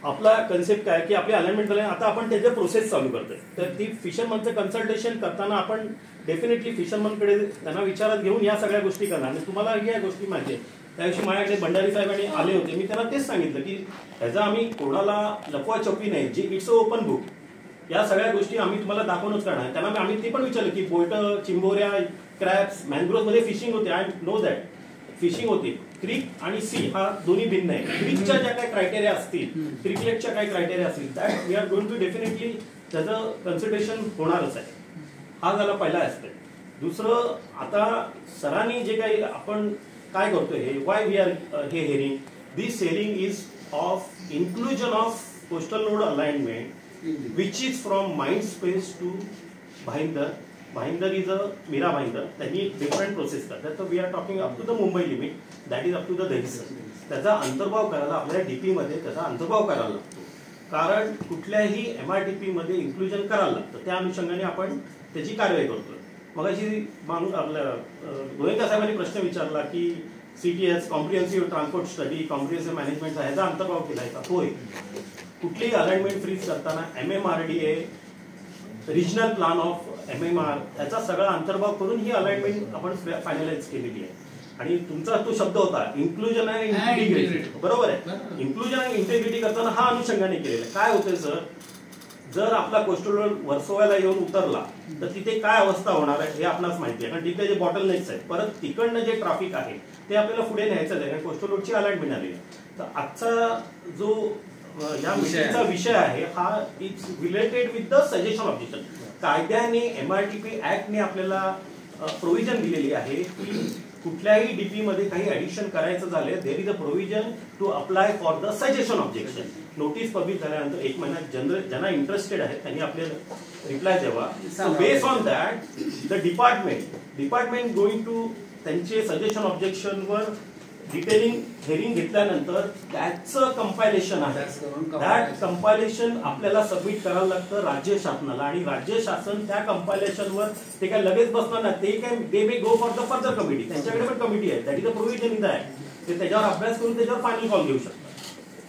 आपला कन्सेप्ट काय की आपली अलाइनमेंट झाली, आता आपण त्याच्या प्रोसेस चालू करतोय. तर ती फिशरमनचं कन्सल्टेशन करताना आपण डेफिनेटली फिशरमनकडे त्यांना विचारात घेऊन या सगळ्या गोष्टी करणार. आणि तुम्हाला या गोष्टी माहिती आहे, त्याविषयी माझ्याकडे भंडारी साहेबांनी आले होते, मी त्यांना तेच सांगितलं की ह्याचा आम्ही कोणाला लपवाछपवी नाही, जी इट्स अ ओपन बुक, या सगळ्या गोष्टी आम्ही तुम्हाला दाखवूनच करणार. त्यांना आम्ही ते पण विचारलं की बोल्ट, चिंबोऱ्या, क्रॅब्स, मॅनग्रोव्ह मध्ये फिशिंग होते, आय नो दॅट फिशिंग होते. क्रीक आणि सी हा दोन्ही भिन्न आहे. क्रीकच्या ज्या काही क्रायटेरिया असतील, क्रिकलेटच्या काही क्रायटेरिया असतील, that we are going to definitely त्याचं कन्सिडरेशन होणारच आहे. हा झाला पहिला ऍस्पेक्ट. दुसरं, आता सरांनी जे काही आपण काय करतोय हे वाय वी आर हे hearing, this hearing is of inclusion of coastal node alignment which is from Mind Space to Bhayander. Bhayander is a Mira Bhayander, त्यांनी डिफरंट प्रोसेस करतात. तर we are talking up to the Mumbai limit, that is up to the Dahisar. त्याचा अंतर्भाव करायला आपल्याला DP मध्ये त्याचा अंतर्भाव करायला लागतो, कारण कुठल्याही MRTP मध्ये इन्क्लुजन करायला लागतं. त्या अनुषंगाने आपण त्याची कारवाई करतोय. मग अशी आपल्या गोयंका साहेबांनी प्रश्न विचारला की CTS comprehensive transport study, comprehensive मॅनेजमेंटचा ह्याचा अंतर्भाव केला आहे का? होय. कुठलीही अलाइनमेंट फ्रीज करताना MMRDA, regional plan of MMR याचा सगळा अंतर्भाव करून ही अलाइनमेंट आपण फायनलाइज केलेली आहे. आणि तुमचा तो शब्द होता इन्क्लुजन आणि इंटिग्रिटी, बरोबर आहे. इन्क्लुजन आणि इंटिग्रिटी करताना हा अनुषंगाने केलेला. काय होतंय सर, जर आपला कोस्टल रोड वर्सोवाला येऊन उतरला तर तिथे काय अवस्था होणार आहे हे आपणास माहिती आहे, कारण तिथे जे बॉटलनेक्स आहेत, परत तिकडनं जे ट्रॅफिक आहे ते आपल्याला पुढे न्यायचं आहे, कारण कोस्टल रोडची अलाइनमेंट आली आहे. तर आजचा जो या मीटिंगचा विषय आहे हा it's related with the suggestion objection. कायद्याने MRTP ऍक्टने आपल्याला प्रोव्हिजन दिलेली आहे की कुठल्याही डीपी मध्ये काही ऍडिशन करायचं झालं, there is a provision to apply for the suggestion objection. Notice publish झाल्यानंतर 1 महिन्यात ज्यांना इंटरेस्टेड आहेत त्यांनी आपल्याला रिप्लाय द्यावा. So based on that the department going to त्यांचे सजेशन ऑब्जेक्शनवर डिटेलिंग हेरिंग घेतल्यानंतर त्याचं कंपायलेशन आहे. दॅट कंपायलेशन आपल्याला सबमिट करावं लागतं राज्य शासनाला आणि राज्य शासन त्या कंपायलेशनवर ते काय लगेच बसणार नाही. ते काय they may go for the further committee. त्यांच्याकडे पण कमिटी आहे. That is a provision in that. ते त्याच्यावर अभ्यास करून त्याच्यावर फायनल कॉल घेऊ शकतात.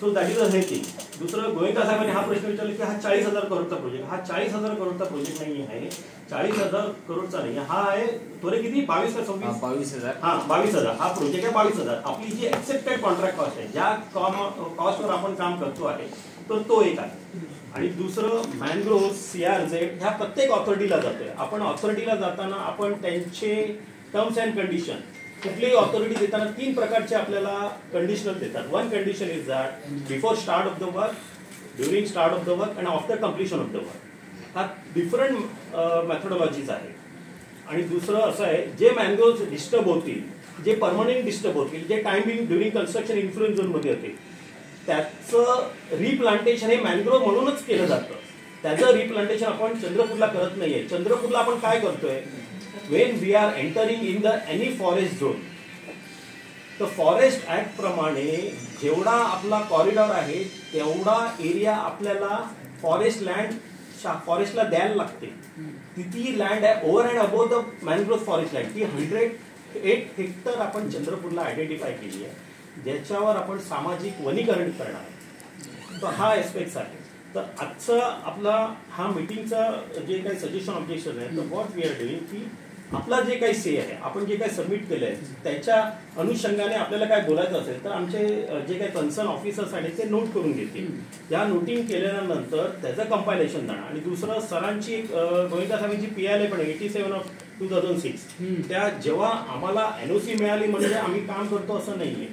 सो दॅट इज अ हे थिंग. दुसरं गोयंका साहेबांनी हा प्रश्न विचारला की हा 40,000 करोडचा प्रोजेक्ट. हा 40,000 करोडचा प्रोजेक्ट नाही आहे. 40,000 करोडचा नाही. हा आहे थोडे किती 22 का 26? 22,000. हा 22,000. हा प्रोजेक्ट आहे 22,000. आपली जी एक्सेप्टेड कॉन्ट्रॅक्ट कॉस्ट आहे, ज्या कॉस्टवर आपण काम करतो आहे, तर तो एक आहे. आणि दुसरं मॅनग्रोव्ह, CRZ ह्या प्रत्येक ऑथॉरिटीला जातोय. आपण ऑथॉरिटीला जाताना आपण त्यांचे टर्म्स अँड कंडिशन, कुठलीही ऑथॉरिटी देताना 3 प्रकारचे आपल्याला कंडिशनल देतात. One condition is that before start of the work, during start of the work and after completion of the work. हा डिफरंट मेथोडॉलॉजीज आहे. आणि दुसरं असं आहे, जे मॅनग्रोव्ह डिस्टर्ब होतील, जे परमनंट डिस्टर्ब होतील, जे टायमिंग ड्युरिंग कन्स्ट्रक्शन इन्फ्लुएन्स झोनमध्ये होते, त्याचं रिप्लांटेशन हे मॅनग्रोव्ह म्हणूनच केलं जातं. त्याचं रिप्लांटेशन आपण चंद्रपूरला करत नाहीये. चंद्रपूरला आपण काय करतोय, when we are entering in the any forest zone, तर फॉरेस्ट ऍक्ट प्रमाणे जेवढा आपला कॉरिडॉर आहे तेवढा एरिया आपल्याला फॉरेस्टला द्यायला लागते. ती लँड आहे over and above the mangrove forest land. ती 108 हेक्टर आपण चंद्रपूरला आयडेंटिफाय केली आहे, ज्याच्यावर आपण सामाजिक वनीकरण करणार आहे. तर हा एस्पेक्ट आहे. तर आजचा आपला हा मीटिंगचा जे काही सजेशन ऑब्जेक्शन आहे, तर व्हॉट वी आर डुईंग की आपला जे काही से आहे, आपण जे काही सबमिट केलं आहे, त्याच्या अनुषंगाने आपल्याला काय बोलायचं असेल तर आमचे जे काही कन्सर्न ऑफिसर्स आहेत ते नोट करून घेतील. त्या नोटिंग केल्यानंतर त्याचं कंपायलेशन जाणार. आणि दुसरं सरांची गोविंदा साहेबांची PLA पण 87 ऑफ 2006, त्या जेव्हा आम्हाला NOC मिळाली म्हणजे आम्ही काम करतो असं नाहीये.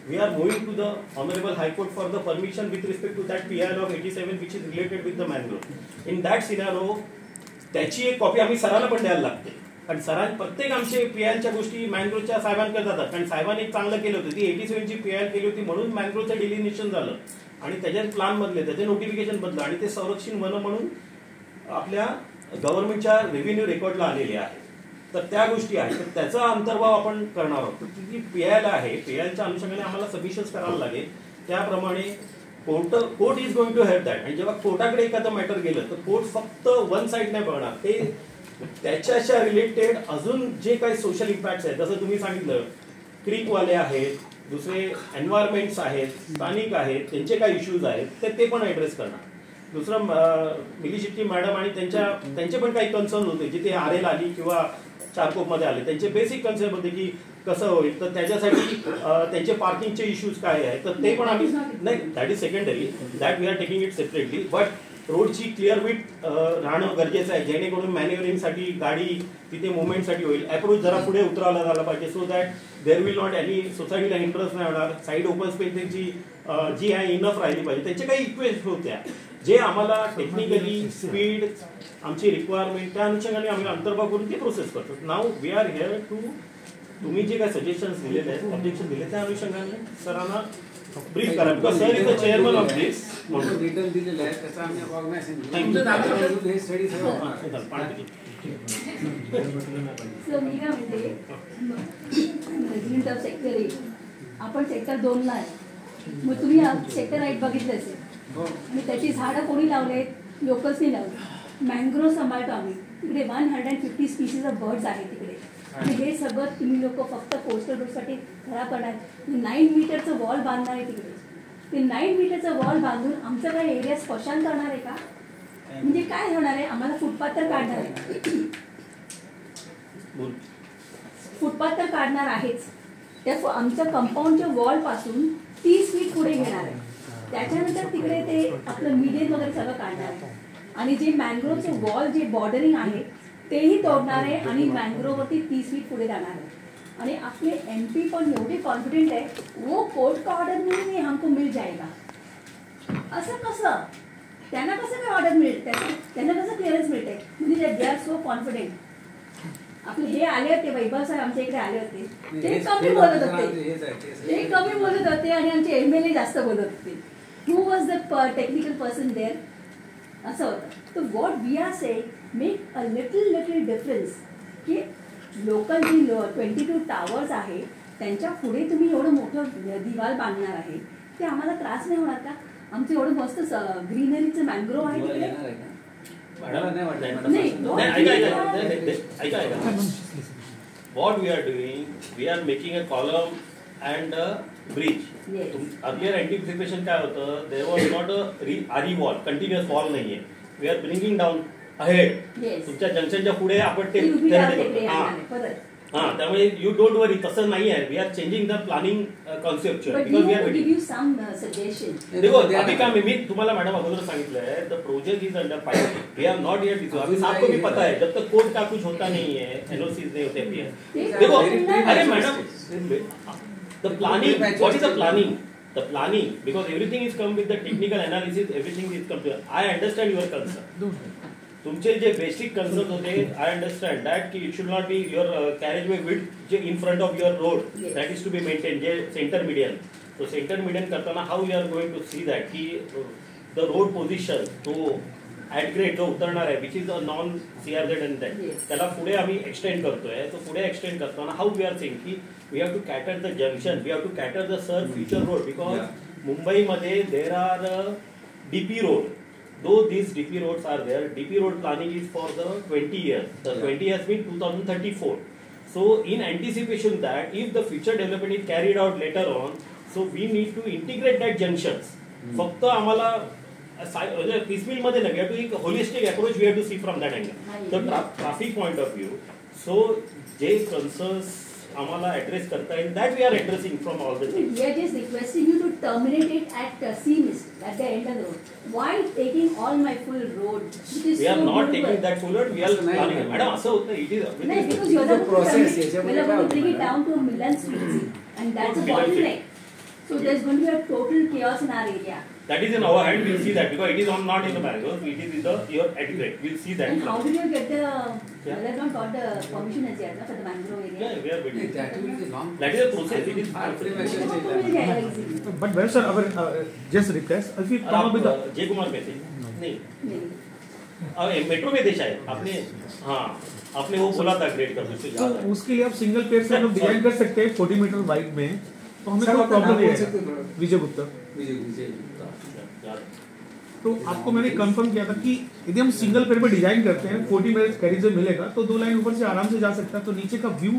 We are moving to the Honorable High Court for the permission with respect to that PLA of 87 which is related with the mangrove. In that scenario, त्याची एक कॉपी आम्ही सरांना पण द्यायला लागते. कारण सरांनी प्रत्येक आमचे PLच्या गोष्टी मॅनग्रोव्हच्या साहेबांकडे जातात. कारण साहेबांनी एक चांगलं केलं होतं, ती 87ची PL केली होती म्हणून मॅनग्रोव्हचं डिलिमिनेशन झालं आणि त्याच्यात प्लॅन बदले, त्याचे नोटिफिकेशन बदलं आणि ते संरक्षण वन म्हणून आपल्या गव्हर्नमेंटच्या रेव्हेन्यू रेकॉर्डला आलेले आहे. तर त्या गोष्टी आहेत, तर त्याचा अंतर्भाव आपण करणार आहोत. ती PL आहे, PLच्या अनुषंगाने आम्हाला सबमिशन्स करायला लागेल. त्याप्रमाणे court is going to help that. आणि जेव्हा कोर्टाकडे एखादं मॅटर गेलं तर कोर्ट फक्त वन साईड नाही बघणार, ते त्याच्याशी रिलेटेड अजून जे काही सोशल इम्पॅक्ट आहेत, जसं तुम्ही सांगितलं क्रीकवाले आहेत, दुसरे एन्व्हायरमेंट्स आहेत, स्थानिक आहेत, त्यांचे काही इश्यूज आहेत ते पण ऍड्रेस करणार. दुसरं मिली शेट्टी मॅडम आणि त्यांचे पण काही कन्सर्न होते, जिथे RL आली किंवा चारकोपमध्ये आले, त्यांचे बेसिक कन्सर्न होते की कसं होईल. तर त्याच्यासाठी त्यांचे पार्किंगचे इश्यूज काय आहेत, तर ते पण आम्ही नाही, that is secondary, that we are taking it separately. But रोडची क्लिअर विथ राहणं गरजेचं आहे, जेणेकरून मॅन्युअरिंगसाठी गाडी तिथे मुवमेंटसाठी होईल. अप्रोच जरा पुढे उतरवला झाला पाहिजे, so that there will not any सोसायटीला इंटरेस्ट नाही होणार. साईड ओपन स्पेस त्यांची जी आहे इनफ राहिली पाहिजे. त्यांचे काही इक्वेस्ट होत्या जे आम्हाला टेक्निकली स्पीड आमची रिक्वायरमेंट त्या अनुषंगाने आम्ही अंतर्भाव करून ती प्रोसेस करतो. Now we R here to, तुम्ही जे काही सजेशन्स दिलेले आहेत, ऑब्जेक्शन दिले, त्या अनुषंगाने सरांना ब्रीफ करा. Because sir is the chairman of this. Return दिलेलं आहे त्याचं आम्ही ऑर्गनायझेशन हे स्टडी सर मी काय म्हणते, रेजिडेंट ऑफ सेक्टर 8 आपण सेक्टर 2ला आहे. मग तुम्ही सेक्टर 8 बघितलं असेल आणि त्याची झाडं कोणी लावलेत, लोकल्सनी लावले. मॅनग्रोव्ह सांभाळतो आम्ही. तिकडे 150 स्पीशीज ऑफ बर्ड्स आहेत तिकडे. आणि हे सगळं तुम्ही लोक फक्त कोस्टल रोडसाठी खराब करणार. 9 मीटरचं वॉल बांधणार आहे तिकडे. ते 9 मीटरचं वॉल बांधून आमचं काय एरिया स्पशान करणार आहे का? म्हणजे काय होणार आहे, आम्हाला फुटपाथ तर काढणार आहे, फुटपाथ तर काढणार आहेच. त्या आमच्या कंपाऊंडच्या वॉल पासून 30 फीट पुढे घेणार आहे. त्याच्यानंतर तिकडे ते आपलं मीडियन वगैरे सगळं काढणार आहे. आणि जे मॅनग्रोव्हचं वॉल जे बॉर्डरिंग आहे तेही तोडणार आहे आणि मॅनग्रोव्हवरती 30 फीट पुढे जाणार आहे. आणि आपले MP पण एवढे कॉन्फिडेंट आहे, वो कोर्ट का ऑर्डर मिळून हमको मिल जाएगा. असं कसं, त्यांना कसं काय ऑर्डर मिळेल, त्यांना कसं क्लिअरन्स मिळते? म्हणजे दे आर सो कॉन्फिडेंट. आपले हे आले होते, वैभव साहेब आमच्या इकडे आले होते, ते कमी बोलत होते आणि आमचे MLA जास्त बोलत होते. Who was the technical person there, असं होतं. तर what we are saying, make a little difference की लोकल जी 22 टावर्स आहे त्यांच्या पुढे तुम्ही एवढं मोठं दिवाल बांधणार आहे ते आम्हाला त्रास नाही होणार का? आमचं एवढं मस्त ग्रीनरीचं मॅंग्रोव्ह आहे तिकडे. What we are doing, we are making a column and a bridge. Yes. Earlier anticipation काय होतं, there was not a RE wall, continuous wall नाहीये. We are bringing down ahead. Yes. तुमच्या जंक्शनच्या पुढे आपण ते ती उभी राहते करतो. इकडे हां. आणणार परत. हां, त्यामुळे यू डोंट वरी, तसं नाही आहे. We are changing the planning conceptual But we because we want are to give waiting. you some suggestion. देखो अभी काम मी तुम्हाला मॅडम अगोदर सांगितलंय, the project is under pilot. We are not yet discuss. अभी आपको भी पता है, जब तक कोड का कुछ होता नहीं है, एनओसीज नहीं होते हैं. देखो अरे madam, the planning, what is the planning? The planning, because everything is come with the technical analysis, everything is come to. I understand your concern. तुमचे जे बेसिक कन्सर्न होते, I understand that की it should not be your carriageway width जे in front of your road, that is to be maintained, जे center median. So center median करताना how we are going to see that की the road position तो at grade जो उतरणार आहे, which is a non CRZ and that, त्याला पुढे आम्ही एक्सटेंड करतोय. तो पुढे एक्सटेंड करताना how we are saying की we have to cater the junction, we have to cater the future road, because मुंबईमध्ये there are DP road. Though these DP roads are there, DP road planning is for the 20 years. The 20 years means 2034. So in anticipation that if the future development is carried out later on, so we need to integrate that junctions. फक्त आम्हाला piecemeal मध्ये नाही, we have to take a holistic approach, we have to see from that angle. So traffic point of view, so जे concerns आम्हाला address करता येईल, that we are addressing from all the things. We are just requesting you to terminate it at Seamist, at the end of the road. Why taking all my full road? We are not taking that full road, we are planning. Madam, असं होतं, it is. No, because you are going to bring it down to Milan Street, and that's a bottleneck. So there's going to be a total chaos in our area. That is in our hand. We'll see that because it is not in the mangrove. It is in your adequate. We'll see that. And how did you get the? You have not got the permission as yet for the mangrove area. Yeah, we are waiting. That will be long. That is a process. It is But well, sir, our just request. If you come up with the Jay Kumar message. नहीं. अब metro में देश है. आपने हाँ. आपने वो बोला था ग्रेड कर दो. तो उसके लिए आप सिंगल पेड़ से हम डिजाइन कर सकते हैं 40 मीटर वाइड में. तो हमें कोई प्रॉब्लम नहीं है. विजय गुप्ता. तो आपको मैंने कंफर्म किया था कि यदि हम सिंगल पेड़ पे डिजाइन करते हैं 40 मिनट कैरिज मिलेगा तो 2 लाइन ऊपर से आराम से जा सकता है. तो नीचे का व्यू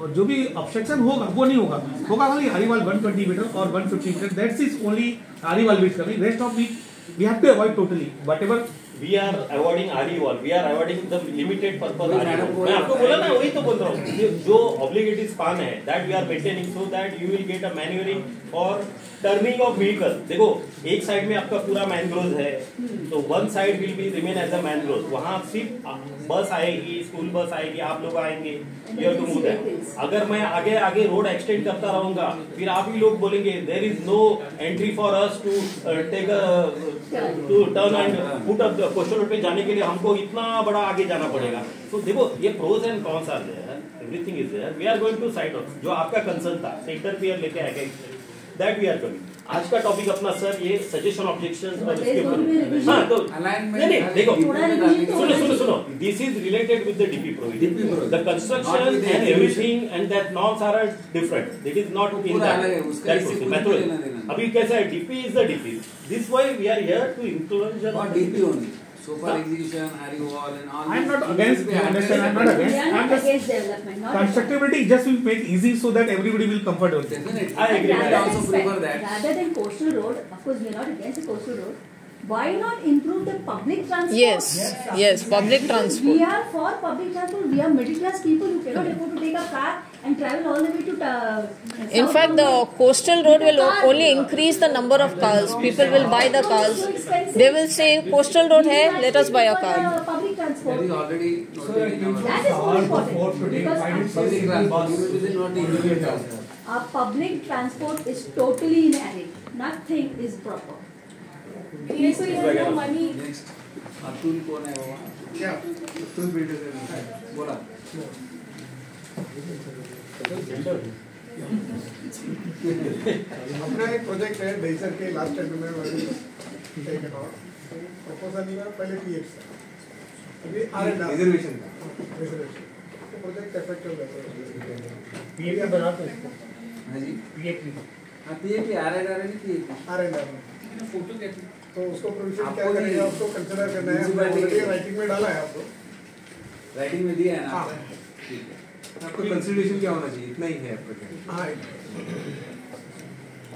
और जो भी ऑब्स्ट्रक्शन होगा वो नहीं होगा. खाली हरीवाल 120 मीटर और 150 मीटर. दैट्स इज ओनली हरीवाल width coming. Rest of we have to avoid totally whatever. We are avoiding RE wall. We are avoiding the limited purpose RE wall. मैं आपको बोला ना, वही तो बोल रहा हूँ. जो obligatory span है, that we are maintaining so that you will get a maneuvering for turning of vehicle. देखो एक साइड में आपका पूरा मैनग्रोव है, तो one side will be remain as a mangrove. वहाँ सिर्फ बस आएगी, स्कूल बस आएगी, आप लोग आएंगे. You have to move that. अगर मैं आगे आगे रोड एक्सटेंड करता रहूँगा, फिर आप ही लोग बोलेंगे there is no entry for us to take a to turn and put up the coastal road पे जाने के लिए हमको इतना बड़ा आगे जाना पड़ेगा. तो देखो ये pros and cons are there, everything is there. We are going to side of जो आपका कंसर्न था सेंटर पे लेके आएगा, दैट वी आर कमिंग. आज का टॉपिक अपना सर ये सजेशन ऑब्जेक्शंस और इसके ऊपर. हाँ तो नहीं देखो सुनो this is related with the DP provision. The construction and everything and that norms are different. That is not in that method. अभी कैसा है, DP is the DP. This why we are here to influence Not DP only. So for execution, RE wall and all. I am not against. You understand? I am not against. We are not against development. Constructability just will make easy so that everybody will comfortable. Definitely. I agree. I also prefer that. Rather than coastal road, of course we are not against the coastal road. Why not improve the public transport? Yes, public transport. We are for public transport. We are middle class people who cannot afford to take a car and travel all the way to. In fact, the coastal road will only increase the number of cars. People will buy the cars. They will say, coastal road hai, let us buy a car. Public transport. That is already noted in our. That is more important because Public transport. You will not the individual transport. our public transport is totally inadequate. Nothing is proper. Next. Atul कौन है बाबा? क्या Atul builder बोला. अपना एक project है डेजर के last time में proposal नहीं पहले पीएक्स अभी रिजर्वेशन तो प्रोजेक्ट इफेक्टिव है पीएक्स बनाते हैं. PAP RNR फोटो तो उसको प्रोविजन क्या करेगा, उसको कंसिडर करना है। राइटिंग में डाला है आपको, राइटिंग में दिया है ना। ठीक है, आपको कंसिडरेशन क्या होना चाहिए, इतना ही है आपका। हाँ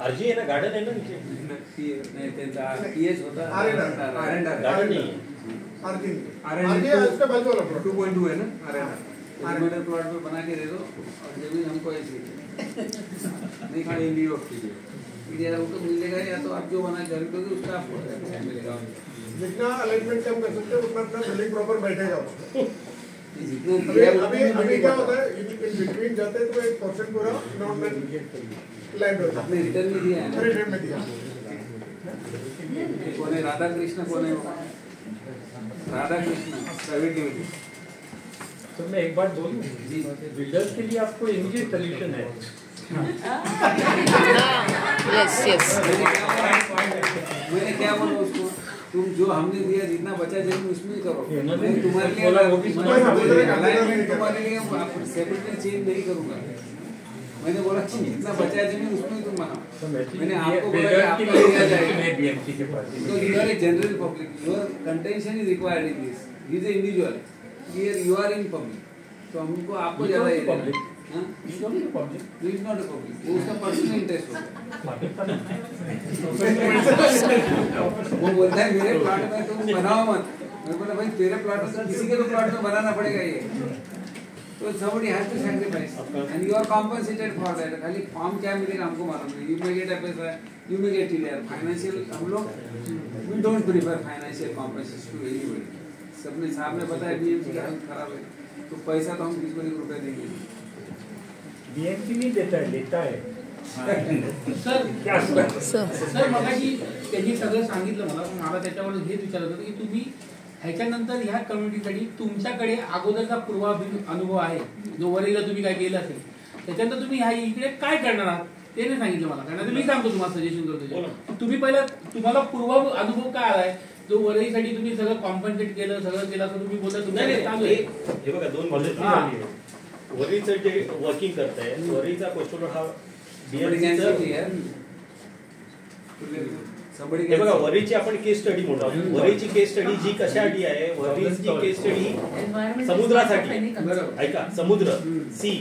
आरजी है ना, गार्डन है ना नीचे, नहीं त्यांचा PS होता RNR गार्डन नहीं है, RNR उसका बल वाला 2.2 है ना RNR। रिमाइंडर प्लॉट पे बना के दे दो और जमीन हमको ऐसी नहीं खाली इंडियो यार वो तो मिलेगा, या तो आप जो बना खरीदोगे उसका आपको मिलेगा। जितना अलाइनमेंट कम कर सकते हैं उतना अपना बिल्डिंग प्रॉपर बैठेगा। अभी क्या होता है, इन बिटवीन जाते हैं तो एक पोर्शन पूरा नॉर्मल लैंड होता है। आपने रिटर्न में दिया है, रिटर्न में दिया। कौन है राधा कृष्ण, कौन है राधा कृष्ण प्राइवेट लिमिटेड। तो मैं एक बात बोलूं, बिल्डर्स के लिए आपको इमीडिएट सोल्यूशन है। यस यस, मैंने क्या बोला उसको, तुम जो हमने दिया जितना बचा जमीन उसमें करो, मैं तुम्हारे लिए सेपरेटली चेंज नहीं करूंगा। मैंने बोला जितना बचा जमीन उसमें तुम बनाओ। मैंने आपको बोला कि आपका लिया जाएगा तो you are a general public, your contention is required in this, he is a individual, here you are in public, तो हमको आपको ज्यादा public is not a public, वो उसका पर्सनल इंटरेस्ट होता है। वो बोलता है मेरे प्लॉट में तुम बनाओ मत, मैं बोला भाई तेरे प्लॉट में किसी के तो प्लॉट में बनाना पड़ेगा ये, तो somebody has to sacrifice and you are compensated for that। खाली फॉर्म क्या मिलेगा हमको मालूम नहीं, you may get FSI, you may get TDR, financial हम लोग we don't prefer financial compensation to anybody। सबने साहब ने बताया BMC की हालत खराब है तो पैसा तो हम किसी को ₹1 देंगे, BMC नहीं देता है, लेता है। सर मगाशी त्यांनी सगळं सांगितलं मला त्याच्यावर हेच विचारत होतं की तुम्ही ह्याच्यानंतर ह्या कम्युनिटीसाठी तुमच्याकडे अगोदरचा पूर्व अनुभव आहे, जो वरीला तुम्ही काय केलं असेल, त्याच्यानंतर तुम्ही ह्या इकडे काय करणार आहात ते नाही सांगितलं मला, कारण मी सांगतो तुम्हाला सजेशन करतो। तुम्ही पहिला तुम्हाला पूर्व अनुभव काय आलाय, जो वरईसाठी तुम्ही सगळं कॉम्पन्सेट केलं, सगळं केलं असं तुम्ही बोलता, तुमच्याकडे चालू आहे। हे बघा दोन पद्धती झाली आहे, वरीचं जे वर्किंग करताय, वरीचा कोस्टल हा हे बघा वरीची आपण केस स्टडी म्हणतो, वरीची केस स्टडी जी कशासाठी आहे, वरीची केस स्टडी समुद्रासाठी, ऐका समुद्र सी,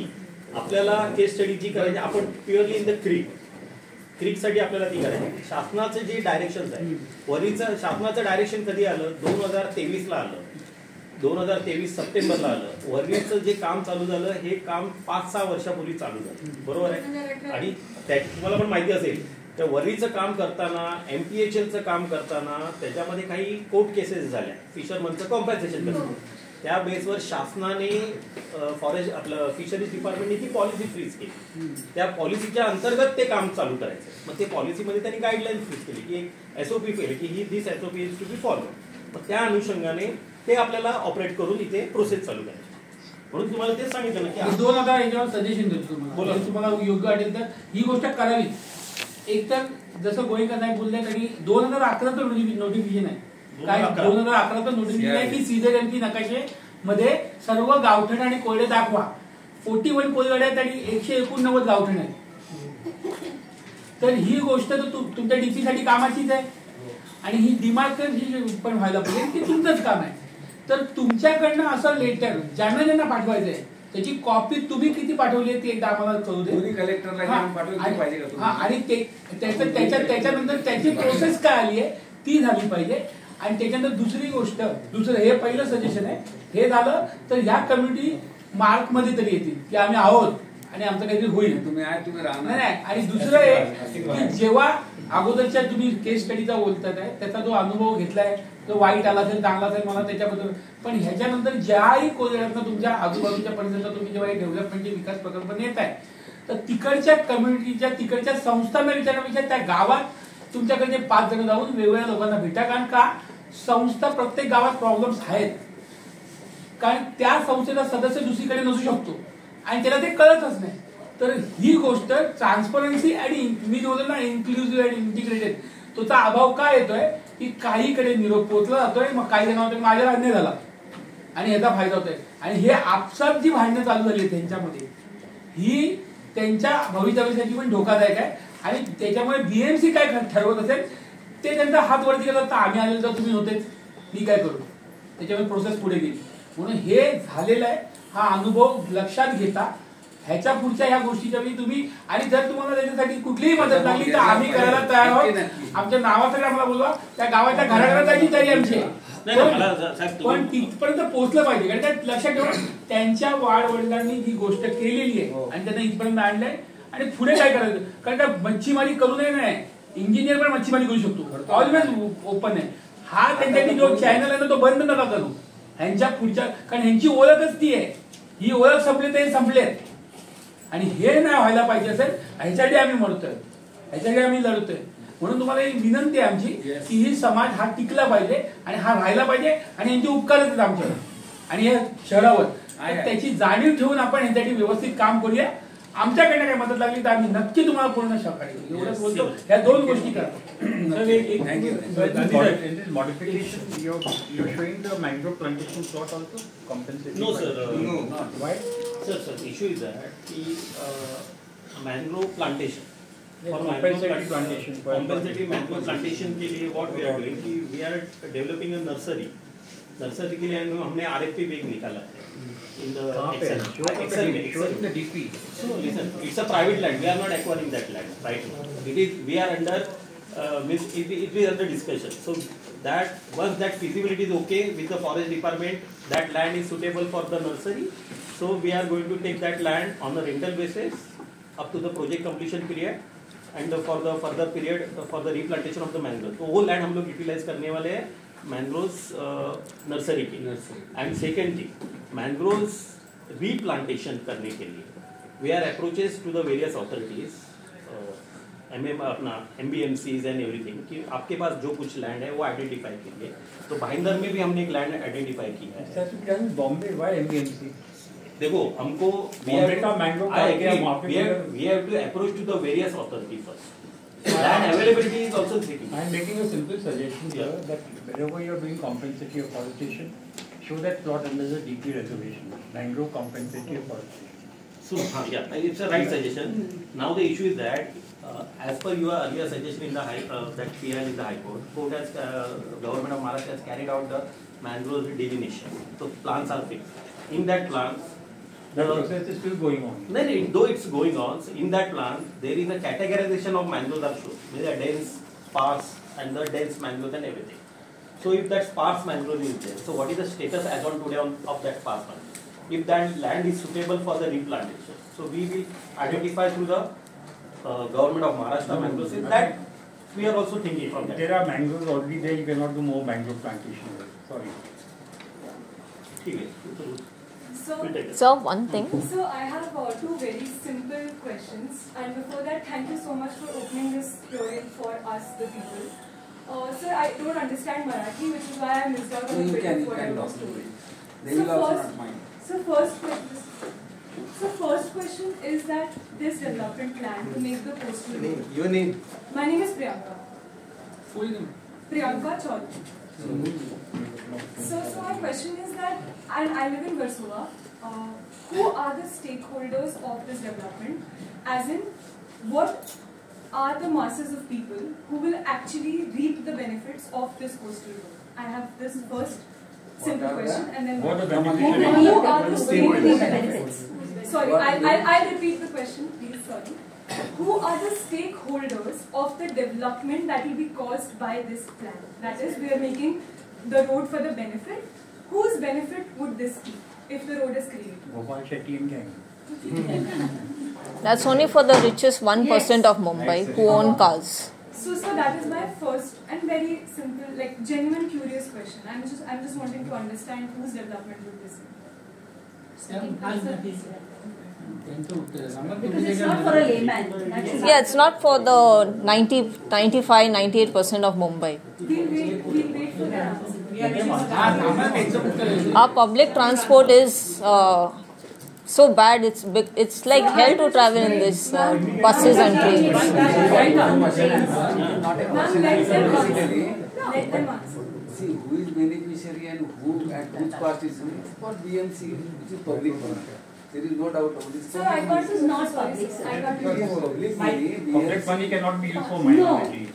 आपल्याला केस स्टडी जी करायची आपण प्युअरली इन द क्रीक साठी आपल्याला ती करायची। शासनाचे जे डायरेक्शन आहे, वरीचं शासनाचं डायरेक्शन कधी आलं, 2023 ला आलं, 2023 सप्टेंबरला आलं। वरीचं जे काम चालू झालं हे काम 5-6 वर्षापूर्वी चालू झालं, बरोबर आहे, आणि तुम्हाला पण माहिती असेल त्या वरीचं काम करताना, MPHLचं काम करताना त्याच्यामध्ये काही कोर्ट केसेस झाल्या, फिशरमनचं कॉम्पन्सेशन करताना, त्या बेसवर शासनाने फॉरेस्ट आपलं फिशरीज डिपार्टमेंटने ती पॉलिसी फ्रीज केली, त्या पॉलिसीच्या अंतर्गत ते काम चालू करायचं। मग ते पॉलिसीमध्ये त्यांनी गाईडलाईन फ्रीज केली की एक SOP केली की ही this SOP is to be follow, मग त्या अनुषंगाने ते आपल्याला ऑपरेट करून इथे प्रोसेस चालू करायची। म्हणून तुम्हाला तेच सांगितलं ना की 2000 याच्यावर सजेशन देतो तुम्हाला, तुम्हाला योग्य वाटेल तर ही गोष्ट करावी। एक तर जसं गोयंका साहेब बोलले तरी 2011 नोटिफिकेशन आहे, काय 2011 नोटिफिकेशन आहे की CZMP नकाशे मध्ये सर्व गावठण आणि कोरडे दाखवा, 41 कोळगड्या आहेत आणि 189 गावठण आहेत, तर ही गोष्ट तर तुमच्या DP साठी कामाचीच आहे, आणि ही डिमार्केशन पण व्हायला पाहिजे की तुमचंच काम आहे। तर तुमच्याकडनं असं लेटर ज्यांना ज्यांना पाठवायचंय त्याची कॉपी तुम्ही किती पाठवली ती एकदा आम्हाला कळू दे, कलेक्टरला पाठवली पाहिजे का, आणि त्याच्यानंतर त्याची प्रोसेस काय आली आहे ती झाली पाहिजे। आणि त्याच्यानंतर दुसरी गोष्ट, हे पहिलं सजेशन आहे, हे झालं तर ह्या कम्युनिटी मार्क मध्ये तरी येतील की आम्ही आहोत आणि आमचं काहीतरी होईल, तुम्ही राहणार नाही। आणि दुसरं आहे की जेव्हा अगोदरच्या तुम्ही केस स्टडीचा बोलतात आहे त्याचा जो अनुभव घेतलाय तो वाईट आला असेल चांगला असेल मला त्याच्याबद्दल, पण ह्याच्यानंतर ज्याही कोळ्यातनं तुमच्या आजूबाजूच्या परिसरात तुम्ही जेव्हा डेव्हलपमेंटचे विकास प्रकल्प नेत आहे तर तिकडच्या कम्युनिटीच्या तिकडच्या संस्थांना विचारण्यापेक्षा त्या गावात तुमच्याकडे 5 जण जाऊन वेगवेगळ्या लोकांना भेटा, कारण का संस्था प्रत्येक गावात प्रॉब्लेम्स आहेत, कारण त्या संस्थेचा सदस्य दुसरीकडे नसू शकतो आणि त्याला ते कळतच नाही। तर ही गोष्ट ट्रान्सपरन्सी आणि मी बोलतो ना इन्क्लुझिव्ह आणि इंटिग्रेटेड, तोचा अभाव काय येतोय की काहीकडे निरोप पोहोचला जातोय, मग काही जण होते माझ्याला अन्याय झाला आणि याचा फायदा होतोय, आणि हे आपसात जी भांडणं चालू झाली त्यांच्यामध्ये ही त्यांच्या भवितव्यासाठी पण धोकादायक आहे. आणि त्याच्यामुळे बीएमसी काय ठरवत असेल ते त्यांचा हात वरती केला तर आम्ही आलेलो तर तुम्ही होतेच, मी काय करू. त्याच्यामुळे प्रोसेस पुढे गेली. म्हणून हे झालेलं आहे. हा अनुभव लक्षात घेता ह्याच्या पुढच्या ह्या गोष्टीच्या वेळी तुम्ही, आणि जर तुम्हाला त्याच्यासाठी कुठलीही मदत लागली तर आम्ही करायला तयार आहोत. आमच्या नावासाठी आम्हाला बोलवा, त्या गावाच्या घराघरात जायची तयारी आमची पण तिथपर्यंत पोहोचलं पाहिजे. कारण काय लक्षात ठेवा, त्यांच्या वाडवडिलांनी ही गोष्ट केलेली आहे आणि त्यांना इथपर्यंत आणलंय. आणि पुढे काय करायचं, कारण का मच्छीमारी करू नये नाही, इंजिनियर पण मच्छीमारी करू शकतो, ऑलवेज ओपन आहे. हा त्यांच्यासाठी जो चॅनल आहे ना तो बंद नका करू ह्यांच्या पुढच्या, कारण ह्यांची ओळखच ती आहे. ही ओळख संपली तर हे संपलेत आणि हे नाही व्हायला पाहिजे असेल ह्याच्यासाठी आम्ही म्हणतोय, ह्याच्यासाठी आम्ही लढतोय. म्हणून तुम्हाला एक विनंती आहे आमची की ही समाज हा टिकला पाहिजे आणि हा राहिला पाहिजे आणि यांचे उपकारच आहेत आमच्यावर आणि या शहरावर. त्याची जाणीव ठेवून आपण ह्याच्यासाठी व्यवस्थित काम करूया. आमच्याकडनं काही मदत लागली तर आम्ही नक्की तुम्हाला पूर्ण सहकार्य करू. एवढंच बोलतो. ह्या दोन गोष्टी करा. Modification, you're showing the mangrove plantation plot also compensated? No, sir. No. Why? Sir, the issue is that the mangrove plantation. For compensated plantation. Compensated mangrove plantation के लिए what we are doing कि we are developing a nursery. Nursery के लिए हमने RFP बेग निकाला है. In the Excel the DP. So listen, it's a private land. We are not acquiring that land right now. We are under it is under discussion. So that once that feasibility is okay with the forest department, that land is suitable for the nursery. So we are going to take that land on a rental basis up to the project completion period and for the further period for the replantation of the mangroves. तो वो land हम लोग utilize करने वाले हैं mangroves nursery के लिए. And secondly, mangroves replantation करने के लिए we are approaches to the various authorities, Apna MBMCs end everything कि आपके पास जो कुछ लैंड है वो आइडेंटिफाई कीजिए. तो भाईंदर में भी हमने एक लैंड आइडेंटिफाई किया है. बॉम्बे व्हाई MBMC? देखो हमको we have to approach to the various authorities first. Land availability is also tricky. I am making a simple suggestion here that wherever you are doing compensatory afforestation, show that plot under the DP reservation, mangrove compensatory afforestation. So yeah, it's a right suggestion. Now the issue is that as per your earlier suggestion in the that PI in the High Court, Government of Maharashtra has carried out the mangrove delineation. So plans are fixed. In that plan, the process is still going on. No, though it's going on, so in that plan there is a categorization of mangroves are shown. There are dense, sparse, and the dense mangroves and everything. So if that sparse mangrove is there, so what is the status as on today of that sparse mangrove? If that land is suitable for the replantation, so we will identify through the Government of Maharashtra mangroves. That we are also thinking from that. There are mangroves already there. You cannot do more mangrove plantation. Sorry. Okay. So one thing. So I have two very simple questions, and before that, thank you so much for opening this hearing for us, the people. Sir, I don't understand Marathi, which is why I missed out on a bit of what I was told. So first question is that this development plan to make the coastal road. Your name? My name is Priyanka. Full name? Priyanka Chaudhary. So my question is that, and I live in Versova, who are the stakeholders of this development? As in, what are the masses of people who will actually reap the benefits of this coastal road? I have this first simple question, and then who are the stakeholders? Sorry, I'll repeat the question, please. Sorry. Who are the stakeholders of the development that will be caused by this plan? That is, we are making the road for the benefit. Whose benefit would this be if the road is created? Gopal Shetty and gang. That's only for the richest 1% of Mumbai who own cars. So that is my first and very simple, like genuine curious question. I'm just wanting to understand whose development would this be. Because it's not for a layman. Yeah, it's not for the 95-98% of Mumbai. We'll wait for that answer. Our public transport is so bad. It's like hell to travel in this buses and trains. Let them answer. See, who is beneficiary and who at which cost is for BMC, which is public fund. There is no doubt about this. Sir, I got This is not public, sir. I got Public money. Public money cannot be used for minority.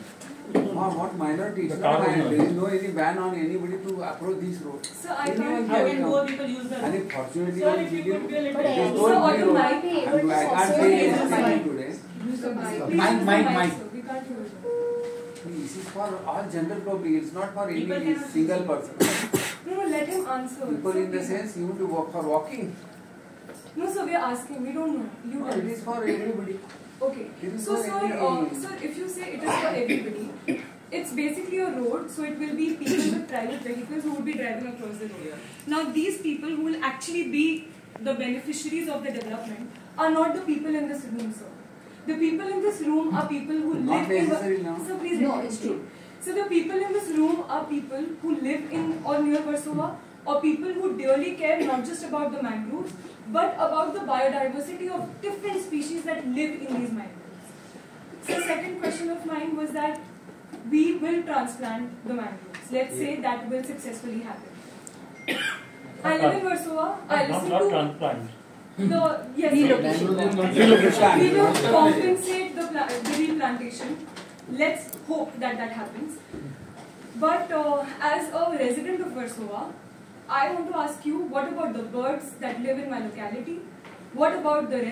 What minority? It's The not car ban. owner. There is no any ban on anybody to approach this road. So I Anyone can't. can come. people use them. And if fortunately Sir, we if you give, could be a little But it is also told what me you road. might be able to I can't also say use the anything mic. today. Use the mic. Mic, Please use mic, the mic. sir. We can't hear you. This is for all general public. It's not for People any cannot- single person. No, let him answer. People Sir, in the please. sense you to walk for walking. No, sir, we are asking. We don't know. You No, tell it us. is for everybody. Okay. It is So, for sir, every- sir, if you say it is for everybody, it's basically a road, so it will be people with private vehicles who will be driving across the road. Now, these people who will actually be the beneficiaries of the development are not the people in this room, sir. The people in this room are people who Not live in. necessarily now. Sir, please. No, let me it's speak. true. So the people in this room are people who live in or near Versova, or people who dearly care not just about the mangroves, but about the biodiversity of different species that live in these mangroves. So second question of mine was that we will transplant the mangroves. Let's say that will successfully happen. I live in Versova. I listen Not to transplant. yes, Relocation. we will compensate the replantation. Let's hope that happens. But as a resident of Versova, I want to ask you, what about the birds that live in my locality? What about the the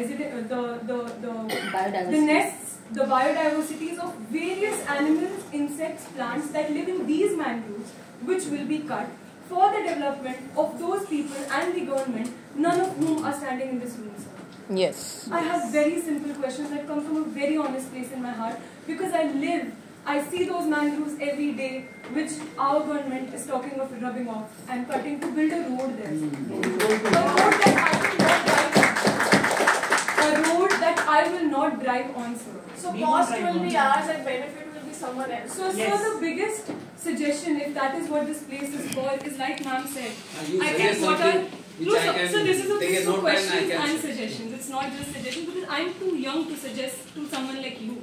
nests, the biodiversities of various animals, insects, plants that live in these mangroves, which will be cut for the development of those people and the government, none of whom are standing in this room, sir? Yes. I have very simple questions that come from a very honest place in my heart, because I see those mangroves every day, which our government is talking of rubbing off and cutting to build a road there. A road that I will not drive on, sir. So cost will be ours and benefit will be someone else. So, sir, the biggest suggestion, if that is what this place is for, is like ma'am said. You I suggest can something which I can so this is a take a mix of note and I questions can and say. suggestions. It's not just suggestions, because I'm too young to suggest to someone like you.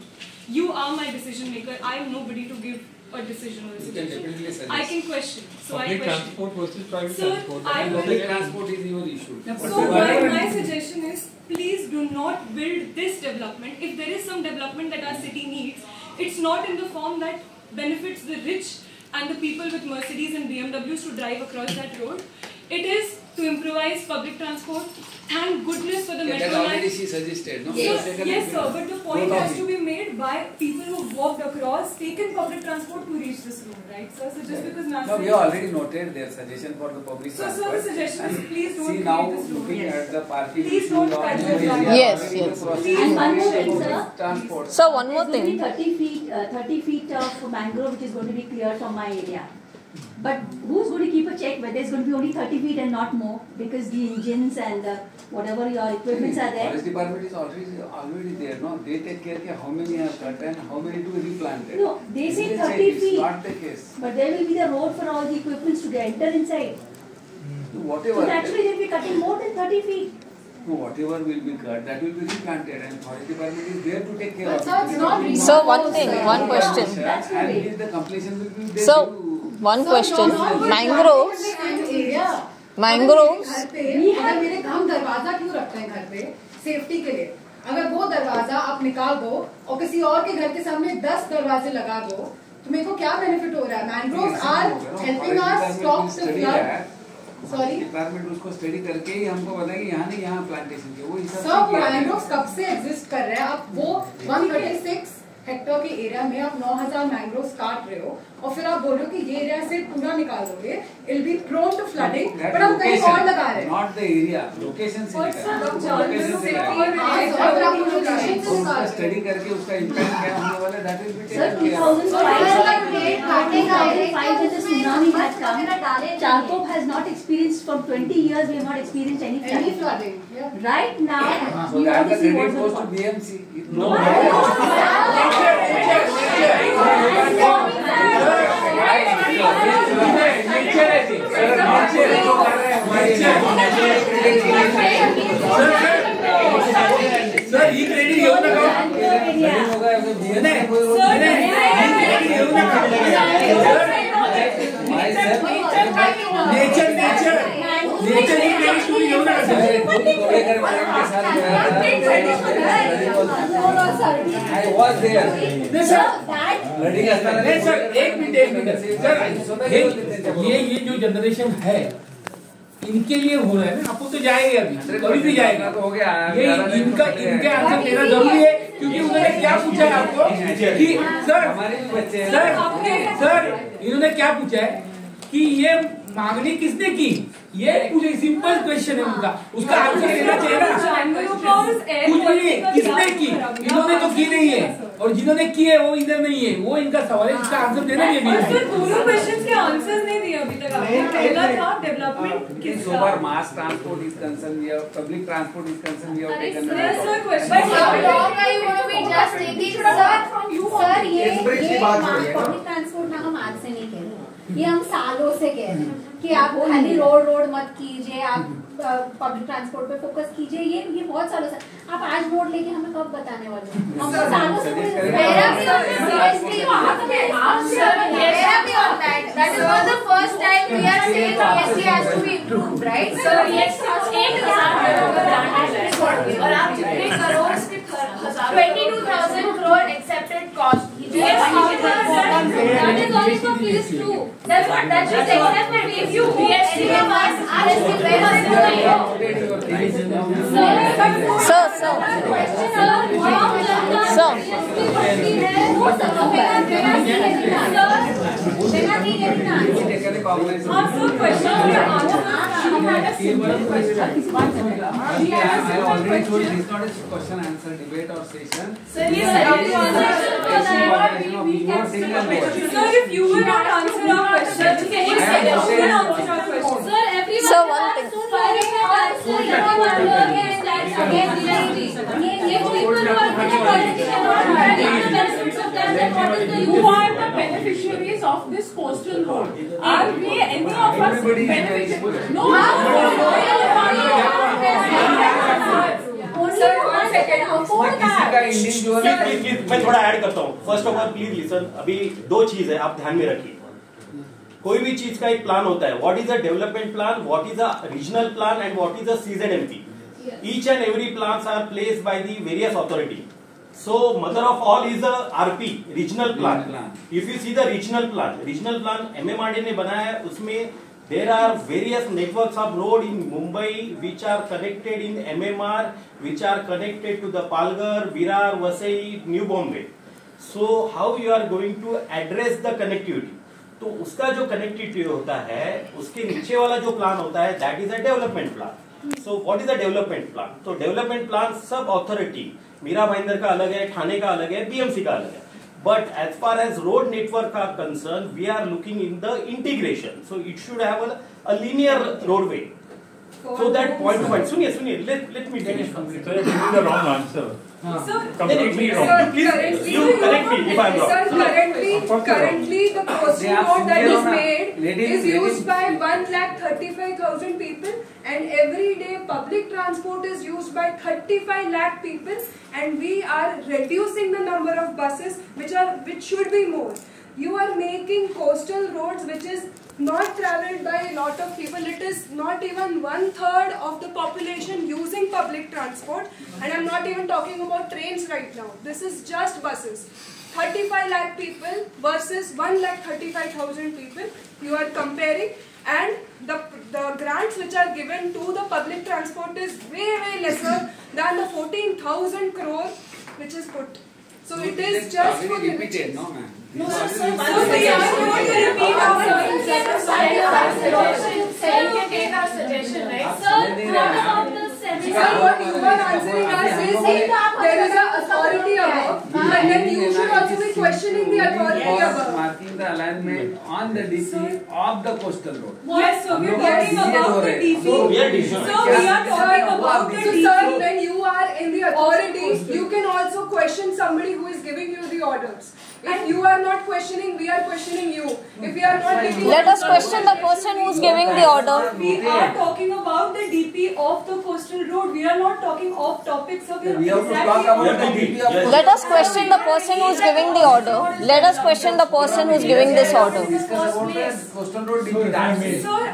You are my decision maker. I'm nobody to give a decision or a You can suggestion. definitely suggest. I can question. So Public I question. transport versus private Sir, transport. I will- Public transport is your issue. So my suggestion is, please do not build this development. If there is some development that our city needs, it's not in the form that benefits the rich and the people with Mercedes and BMWs to drive across that road. It is to improvise public transport. Thank goodness for the Yeah, metro that already line. she suggested, no? Yes, Second yes, sir, opinion. but the point has to be made by people who walked across, taken public transport to reach this room, right, sir? So just because ma'am No, we said- have already noted their suggestion for the public So, transport. the suggestion is, And please don't see create now this road. looking at the parking Please issue don't or cut area, this line. Yes, already yes. the process And of one more thing, public sir. transport. So one more There's thing. going to be 30 feet of mangrove which is going to be cleared from my area. But who's going to keep a check whether it's going to be only 30 feet and not more, because the engines and whatever your equipments are there? Forest department is already there, no? They take care of how many are cut and how many to be replanted. No, they say check, 30 it's feet. not the case. But there will be the road for all the equipments to enter inside. Whatever. So naturally they'll be cutting more than 30 feet. No, whatever will be cut, that will be replanted, and forest department is there to take care But of sir, it. it's not So one thing, one question. That's the And way. if the completion will be there. So one question. Mangroves. Mangroves. घर पे अगर मेरे हम दरवाजा क्यों रखते हैं घर पे? Safety के लिए. अगर वो दरवाजा आप निकाल दो और किसी और के घर के सामने 10 दरवाजे लगा दो, तो मेरे को क्या बेनिफिट हो रहा है? Mangroves are helping us stop the flood. Sorry, department उसको स्टडी करके ही हमको बताया कि यहाँ नहीं यहाँ प्लांटेशन के वो हिसाब से सब किया है। मैंग्रोव्स कब से एग्जिस्ट कर रहे हैं? आप वो 136 हेक्टर के एरिया में आप 9000 मैंग्रोव्स काट रहे हो और फिर आप बोल रहे हो कि ये एरिया से पूरा निकाल दोगे, it will be prone to flooding, but हम कहीं और लगा रहे हैं. नॉट द एरिया, लोकेशन से स्टडी करके उसका इम्पैक्ट क्या होने वाला है, that will be Sir, 2005 when the tsunami had come, Charkop has not experienced, from 20 years we have not experienced any flooding. flooding. Yeah. Right now, So we that want the to see credit what's goes to going on. BMC. Sir he credit घेऊ नका nature ही credit तुम्ही घेऊ I was there. एक minute sir, ये जो generation है इनके लिए हो रहा है ना, आपको तो जाएगा अभी, कभी भी जाएगा तो हो गया। ये इनके आंसर देना जरूरी है, क्योंकि उन्होंने क्या पूछा है आपको कि सर इन्होंने क्या पूछा है कि ये मांगनी किसने की, ये पूछे सिंपल क्वेश्चन है उनका, उसका आंसर देना चाहिए ना। कुछ नहीं, किसने की, इन्होंने तो की नहीं है, और जिन्होंने की है वो इधर नहीं है, वो इनका सवाल है, इसका आंसर देना चाहिए। सर दोनों क्वेश्चन के आंसर नहीं दिए अभी तक आपने। पहला था डेवलपमेंट किसका, so far mass transport is concerned, we have public transport is concerned, we have taken sir question, but how long are you going to be just taking sir ये public transport ना हम आज से नहीं कह रहे, ये हम सालों से कह रहे हैं कि आप खाली रोड मत कीजिए, आप पब्लिक ट्रांसपोर्ट पे फोकस कीजिए, ये बहुत सालों से। आप आज वोट लेके हमें कब बताने वाले हैं? हम तो सालों से मेरा भी होता है, that is not the first time we are saying GST has to be improved, right? So yes, 1,000 और आप जितने crore 22,000 crore accepted cost. Yes, that is also fees too. That's what that is accepted. If you GST was debate or session. Sir, if you will not answer our question, can you say that you will answer our question? Sir, everyone. So one thing. Who are the beneficiaries of this coastal road? Are we any of us beneficiaries? No. मैं थोड़ा add करता हूँ। First of all please लिसन, अभी दो चीज है आप ध्यान में रखिए। कोई भी चीज का एक प्लान होता है, what is a development plan, what is a regional plan end what is a CZMP. Each and every plans are placed by the various authority. So mother of all is a RP, regional plan. If you see the regional plan MMRD ने बनाया है, उसमें there are various networks of road in Mumbai which are connected in MMR, which are connected to the Palghar, Virar, Vasai, New Bombay. So how you are going to address the connectivity? तो उसका जो connectivity होता है, उसके नीचे वाला जो plan होता है, that is a development plan. So what is a development plan? तो development plan सब authority, मीरा भाईंदर का अलग है, ठाणे का अलग है, BMC का अलग है. But as far as road network are concerned, we are looking in the integration. So it should have a linear roadway. So that point to point. सुनिए, let me finish. Sir, this is the wrong answer. Completely wrong. Please, you correct me if I am wrong. Sir, currently the coastal road that is made is used by 1,35,000 people, and every day public transport is used by 35 lakh people, and we are reducing the number of buses which should be more. You are making coastal roads which is not travelled by a lot of people. It is not even 1/3 of the population using public transport, and I'm not even talking about trains right now. This is just buses. 35 lakh people versus 1,35,000 people. You are comparing, and the grants which are given to the public transport is way lesser than the 14,000 crore which is put. So it is just for the rich. No, ma'am. No, sir. So we are going to repeat our suggestion, right? Sir, what about the Sir, what you are answering us is there is an authority above, and then you should also be questioning the authority above. Marking the alignment on the DP of the coastal road. Yes, so we are talking about the DP. So we are talking about the DP. Sir, when you are in the authority, you can also question somebody who is giving you the orders. And you are not questioning, we are questioning you. If we are not giving... Let us question the person who is giving the order. We are talking about the DP of the coastal road. We are not talking off topic, sir. We have to talk about the DP of... Let us question the person who is giving the order. Let us question the person who is giving this order. Coastal road DP. Sir,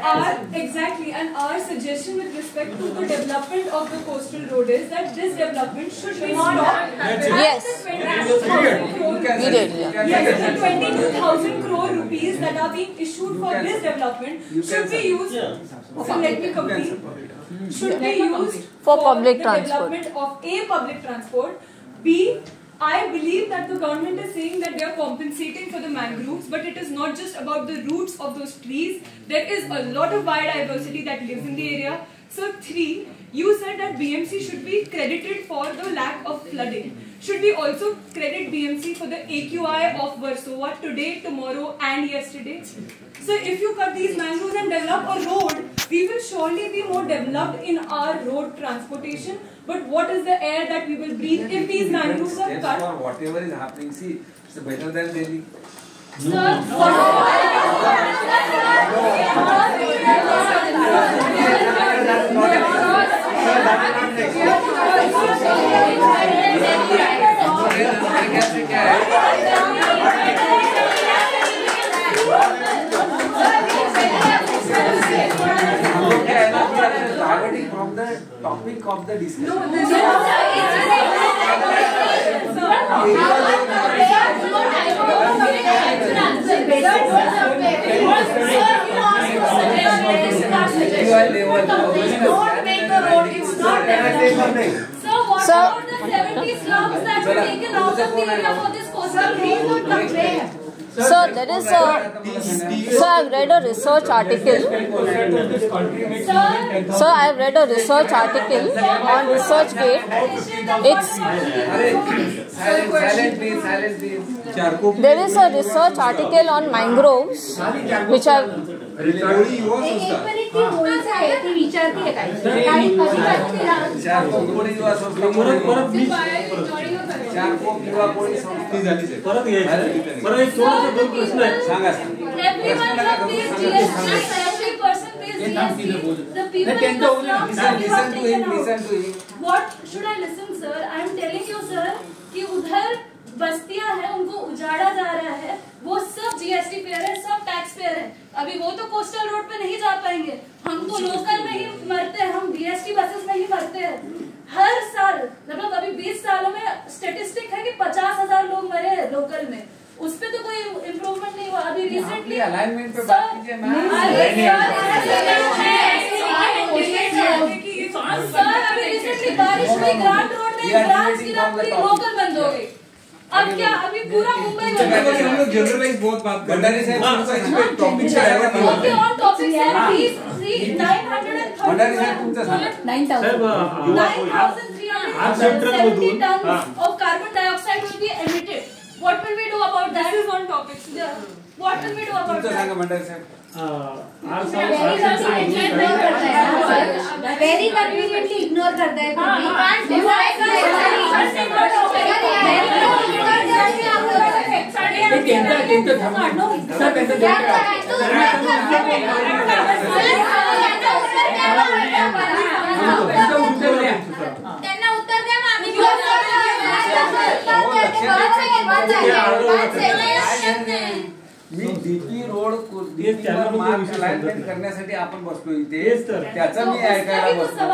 exactly, and our suggestion with respect to the development of the coastal road is that this development should be stopped. Yes. We did. Yes, the 22,000 crore rupees that are being issued for this development should be used. So let me complete. Should be used for public the transport. development of A, public transport. B, I believe that the government is saying that they are compensating for the mangroves, but it is not just about the roots of those trees. There is a lot of biodiversity that lives in the area. So 3, you said that BMC should be credited for the lack of flooding. Should we also credit BMC for the AQI of Versova today, tomorrow and yesterday? So if you cut these mangroves and develop a road, we will surely be more developed in our road transportation. But what is the air that we will breathe if these mangroves are cut? For whatever is happening, see, it's better than Delhi. From the topic of the discussion. Sir, what about the 70 slums that were taken out of the area for this coastal road? Sir, there is a. Sir, I've read a research article. Sir, I've read a research article on ResearchGate. There is a research article on mangroves, which I've. What should I listen, sir? I am telling you, sir, कि उधर बस्तियां हैं, उनको उजाड़ा जा रहा है, वो सब GST pair है, सब टैक्स पेयर है। अभी वो तो कोस्टल रोड पे नहीं जा पाएंगे, हम तो लोकल में ही मरते हैं, हम बीएसटी बसेस में ही मरते हैं। हर साल मतलब अभी 20 सालों में स्टेटिस्टिक है कि 50,000 लोग मरे हैं लोकल में, उस पे तो कोई इम्प्रूवमेंट नहीं हुआ। अभी रिसेंटली अलाइनमेंट पे बात कीजिए मैम। सर अभी रिसेंटली बारिश हुई, ग्रांट रोड में ग्रांट गिरा, पूरी लोकल बंद हो गई। अब क्या अभी पूरा मुंबई में हम लोग जनरलाइज बहुत बात कर रहे हैं। टॉपिक से आएगा okay on topic say please 930 tons of carbon dioxide will be emitted. What will we do about that? This is on topic. What will we do about that? Very conveniently ignore करता है। त्यांना उत्तर द्या मी DP road mark alignment करण्यासाठी आपण बसलो इथे, त्याचा मी ऐकायला बसलो।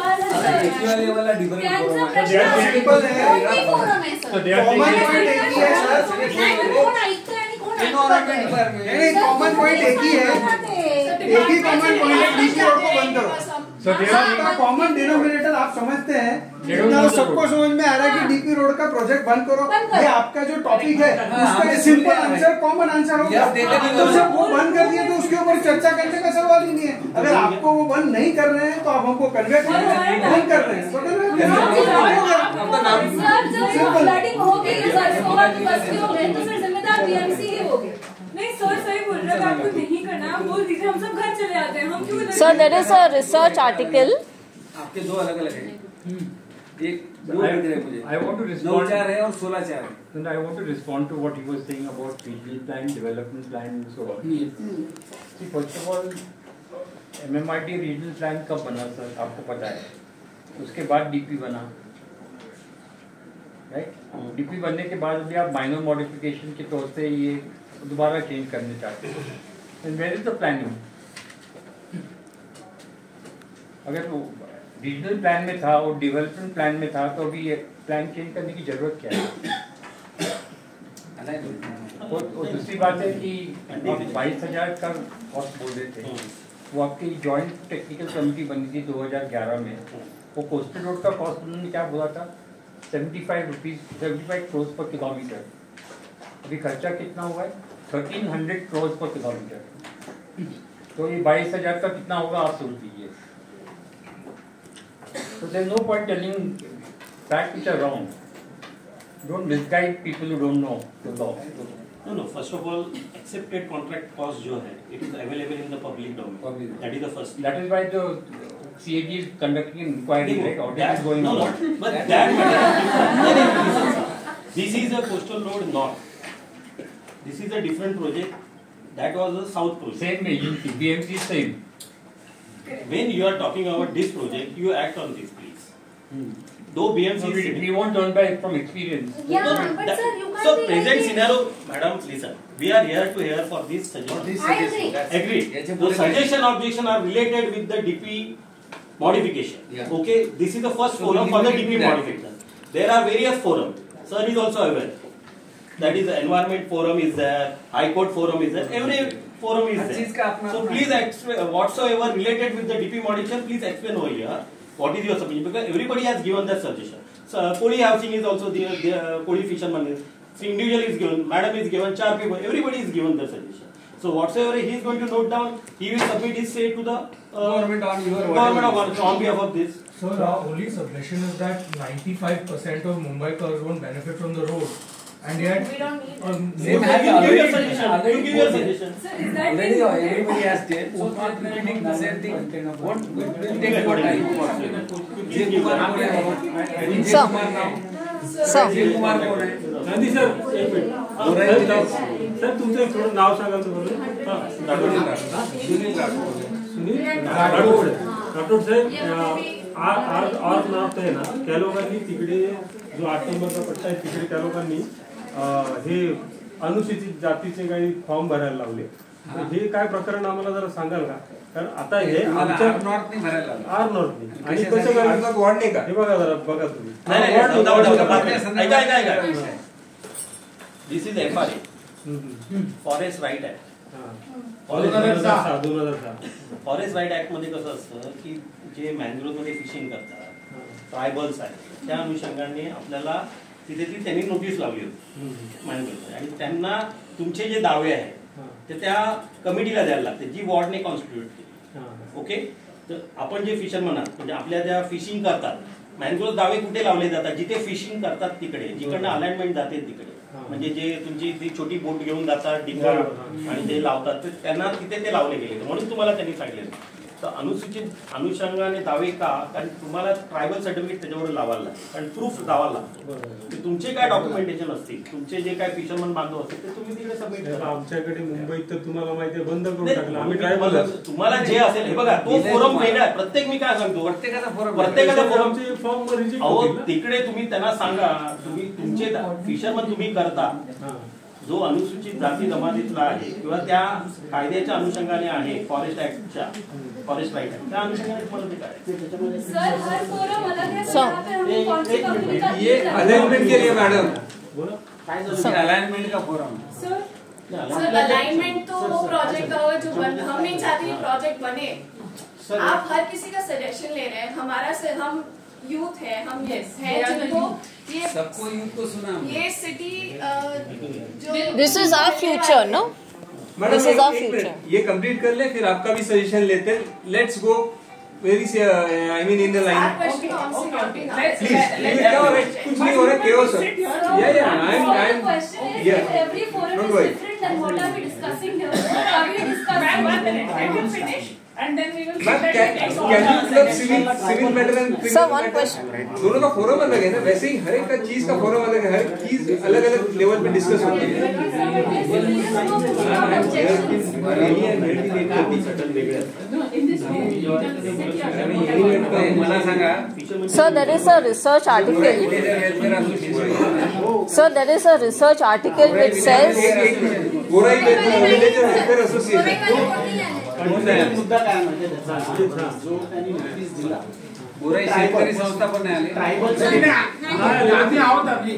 एकीवा लेवलला डिफरंट कॉमन पॉइंट एक ही है, एक ही कॉमन पॉइंट है, डीपी रोड को बंद करो। सबका कॉमन डिनोमिनेटर आप समझते हैं, इतना तो सबको समझ में आ रहा है कि डीपी रोड का प्रोजेक्ट बंद करो। ये आपका जो टॉपिक है उसका सिंपल आंसर, कॉमन आंसर होगा। तो जब वो बंद कर दिए तो उसके ऊपर चर्चा करने का सवाल ही नहीं है। अगर आपको वो बंद नहीं कर रहे हैं तो आप हमको कन्वे कर रहे हैं, बंद कर रहे हैं तो नहीं सर सही बोल रहे हैं, आपको नहीं करना, आप बोल दीजिए, हम सब घर चले आते हैं, हम क्यों? Sir, there is a research article. आपके दो अलग अलग हैं। एक I want to respond. 9-4 है और 16-4 है. And I want to respond to what he was saying about regional plan, development plan, and so on. See, first of all, MMRT regional plan कब बना सर? आपको पता है? उसके बाद DP बना, right? DP बनने के बाद भी आप minor modification के तौर से ये दोबारा change करने चाहते हैं. And where is the planning? अगर वो रीजनल प्लान में था और डेवलपमेंट प्लान में था तो अभी प्लान चेंज करने की जरूरत क्या है? और दूसरी बात है कि आप 22,000 का कॉस्ट बोल रहे थे, वो आपकी जॉइंट टेक्निकल कमेटी बनी थी 2011 में. वो कोस्टल रोड का कॉस्ट उन्होंने क्या बोला था? 75 करोड़ पर किलोमीटर. अभी खर्चा कितना हुआ है? 1300 करोड़ पर किलोमीटर. तो ये 22,000 का कितना होगा आप सोच लीजिए. So there is no point telling facts which are wrong. Don't misguide people who don't know the law. No. First of all, accepted contract cost जो है, it is available in the public domain. That is the first. That is why the CAG is conducting an inquiry, right? Audit is going on. But that this is a coastal road north. This is a different project. That was a south project. Same agency, BMC same. When you are talking about this project, you act on this, please. Though BMC we won't learn by from experience. Yeah, but sir, you can't So be present like scenario, madam, listen. We are here to hear for this suggestion. I agree. Agreed. The suggestion objection are related with the DP modification. Yeah. Okay, this is the first forum for the DP modification. There are various forums. Sir is also aware. That is the environment forum is there, High Court forum is there, every forum is there. So please whatsoever related with the DP modification, please explain over here what is your submission, because everybody has given their suggestion. So Kodi housing is also there, Kodi fisherman is, individual is given, madam is given, 4 people, everybody is given their suggestion. So whatsoever he is going to note down, he will submit his say to the government on behalf of this. So the only submission is that 95% of Mumbaikars won't benefit from the road. And yet, we don't need you give your suggestion. You give your suggestion. Sir, is that already everybody has said. So not repeating the same thing. What will take what time? Jay Kumar now. Jay Kumar कौन है? Gandhi sir एक minute. Sir तुमचं थोडं नाव सांगा तुम्हाला. सुनील राठोड. राठोड साहेब आज north आहे ना, त्या लोकांनी तिकडे जो 8 नंबरचा पट्टा आहे तिकडे त्या लोकांनी हे अनुसूचित जातीचे काही फॉर्म भरायला लावले. हे काय प्रकरण आम्हाला जरा सांगाल का? कारण आता हे आमच्या नॉर्थनी भरायला आर नॉर्थनी आणि कसं वॉर्ड नाही का? हे बघा जरा बघा तुम्ही. ऐका. This is FRA, forest right act. 2006. Forest right act मध्ये कसं असतं की जे मॅनग्रोव्ह मध्ये फिशिंग करतात, ट्रायबल्स आहेत, त्या अनुषंगाने आपल्याला तिथे त्यांनी नोटीस लावली होती मॅनग्रोव्ह, आणि त्यांना तुमचे जे दावे आहेत ते त्या कमिटीला द्यायला लागते जी वॉर्डने कॉन्स्टिट्यूट केली. ओके, तर आपण जे फिशरमन आहात म्हणजे आपल्या ज्या फिशिंग करतात, मॅनग्रोव्ह दावे कुठे लावले जातात? जिथे फिशिंग करतात तिकडे, जिकडनं अलाइनमेंट जाते तिकडे, म्हणजे जे तुमची ती छोटी बोट घेऊन जातात डिंगर आणि ते लावतात ते त्यांना तिथे ते लावले गेले, म्हणून तुम्हाला त्यांनी सांगितलं. तर अनुसूचित अनुषंगाने दावे का? कारण तुम्हाला ट्रायबल सर्टिफिकेट त्याच्यावर लावायला लागतं, कारण प्रूफ लावायला लागतो. तुमचे काय डॉक्युमेंटेशन असतील, तुमचे जे काय फिशरमन बांधव असतील ते तुम्ही तिकडे सबमिट करा. आमच्याकडे मुंबईत तर तुम्हाला माहिती आहे बंद करून टाकलं आम्ही ट्रायबल. तुम्हाला जे असेल हे बघा, तो फोरम वेगळा आहे. प्रत्येक मी काय सांगतो, प्रत्येकाचा फोरमचे फॉर्म अहो तिकडे तुम्ही त्यांना सांगा, तुम्ही तुमचे फिशरमन तुम्ही करता जो अनुसूचित जाती जमातीतला आहे किंवा त्या कायद्याच्या अनुषंगाने आहे, फॉरेस्ट ऍक्टच्या, फॉरेस्ट राईट ऍक्ट त्या अनुषंगाने तुम्हाला ते काय सर हर फोरम अलग है, तो यहाँ पे हमें कौन सी कंपनी का ये अलाइनमेंट के लिए मैडम, अलाइनमेंट का फोरम. सर अलाइनमेंट तो वो प्रोजेक्ट का होगा जो हम नहीं चाहते प्रोजेक्ट बने. आप हर किसी का सजेशन ले रहे हैं. हमारा हम यूथ है, हम हैं जिनको ये सबको यूथ को सुना ये सिटी जो this is our future no. Madam ये कंप्लीट कर ले, फिर आपका भी सजेशन लेते हैं. Let's go very I mean in the line. Please क्या हो रहा है? कुछ नहीं हो रहा है, केओस है. every forum is different than what are we discussing here. Are we discussing? and then we will Ma'am, can you club civil matter and Sir, criminal one matter? question. दोनों का फोरम अलग है ना, वैसे ही हर एक का चीज का फोरम अलग है, हर एक चीज अलग अलग लेवल पे डिस्कस होती है. मला सांगा. Sir, there is a research article. Sir, there is a research article which says. गोराई विलेज वेलफेअर असोसिएशन. मुद्दा काय म्हणजे त्याचा जो त्यांनी नोटीस दिला गोराई शेतकरी संस्था पण नाही आली. ट्रायबल आम्ही आहोत आपली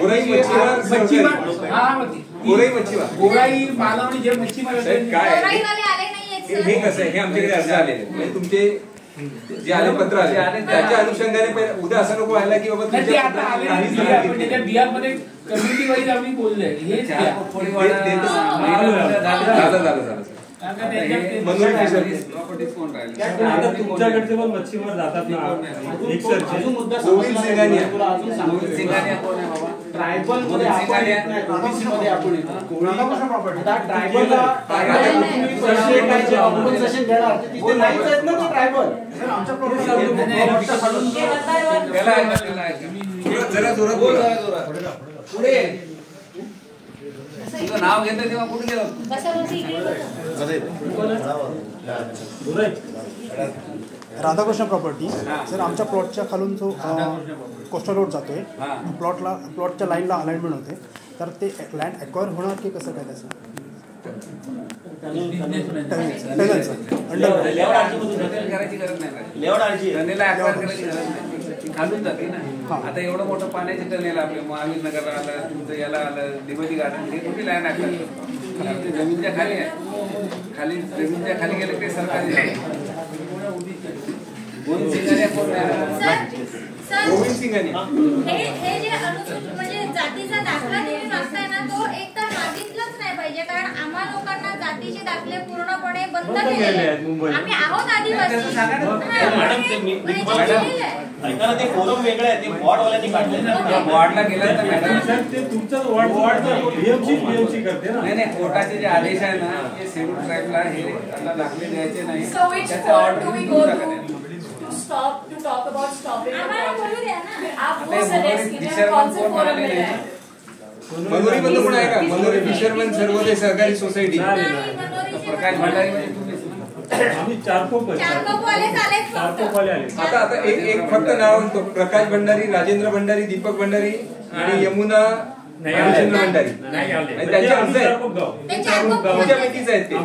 गोराई मच्छीमार गोराई मच्छीमार गोराई मालवणी जे मच्छीमार काय हे कसं आहे, हे आमच्याकडे अर्ज आलेले म्हणजे तुमचे जे आले पत्र आले त्याच्या अनुषंगाने उद्या असं नको व्हायला की बाबा बिहार मध्ये कम्युनिटी वाईज आम्ही बोललोय हे झालं मनोरी फिशर आता तुमच्याकडचे पण मच्छीमार जातात ना गोविंद सिंगानिया. ट्रायबल मध्ये आपण येत नाही, ओबीसी मध्ये आपण येतो. आता ट्रायबलला कॉम्पन्सेशन देणार तिथे नाहीच आहेत ना ते ट्रायबल. जरा जोरात बोला. पुढे तुझं नाव घेतलं तेव्हा कुठे गेलो? राधाकृष्ण प्रॉपर्टी सर, आमच्या प्लॉटच्या खालून जो कोस्टल रोड जातोय, प्लॉटच्या लाईनला अलाइनमेंट होते, तर ते लँड एक्वायर होणार की कसं काय त्याचं? करायची गरज नाही, खालून जाते ना. आता एवढं मोठं पाण्याचे टनेल आपले महावीर नगरला आलं, तुमचं याला आलं, लिबर्टी गार्डन, हे कुठे लँड आहे? जमीनच्या खाली आहे. खाली जमीनच्या खाली गेले ते सरकारी गोविंद सिंगानिया कोण आहे? गोविंद सिंगानिया हे जे अनुसूचित म्हणजे जातीचा दाखला तुम्ही मागताय ना, तो एक तर मागितलंच नाही पाहिजे, कारण आम्हा लोकांना जातीचे दाखले पूर्णपणे बंद केलेले आहेत. आम्ही आहोत आदिवासी. ऐका ना, ते फोरम वेगळं आहे, ते वॉर्डवाल्यांनी काढले. वॉर्डला गेल्यानंतर सर ते तुमचं वॉर्ड बीएमसी करते ना. नाही कोर्टाचे जे आदेश आहे ना, ते शेड्यूल ट्राईबला हे त्यांना दाखले द्यायचे नाही. So which त्याचा court do we go order to stop to talk about stopping the project? आप वो आता सजेस्ट कीजिए कौन से फोरम में है? मनोरी बंद कोण आहे का? मनोरी फिशरमॅन सर्वोदय सहकारी सोसायटी. प्रकाश भंडारी म्हणजे तुम्ही आम्ही चारकोप आले. आता एक फक्त नाव म्हणतो, प्रकाश भंडारी, राजेंद्र भंडारी, दीपक भंडारी आणि यमुना राजेंद्र भंडारी. त्यांचे अर्ज आहेत, तुमच्यापैकीच आहेत ते.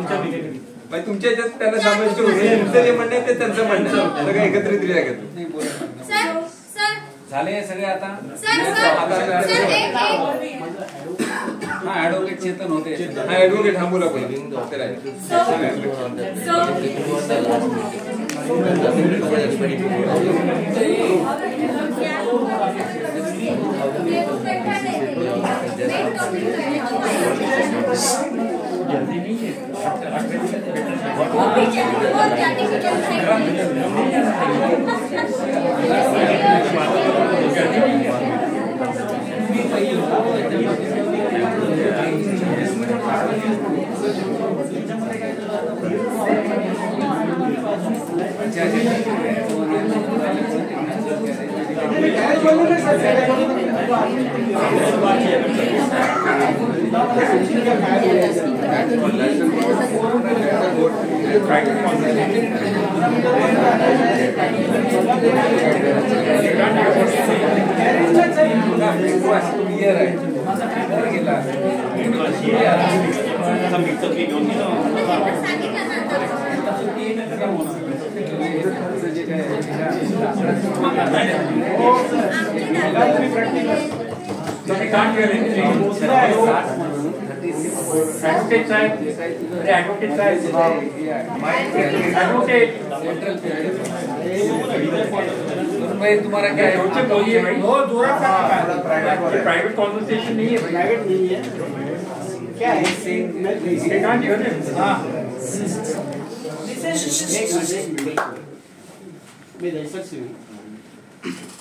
तुमच्या याच्यात त्यांना समाविष्ट करून तुमचं जे म्हणणं आहे ते त्यांचं म्हणणं सगळं एकत्रित दिल्या गेलं. झाले सगळे आता. हा ऍडव्होकेट चेतन होते. हा ऍडव्होकेट हा बोला पहिले. तुम्हारा क्या है? प्राइवेट कॉन्वर्सेशन नहीं है, प्राइवेट नहीं है. क्या है?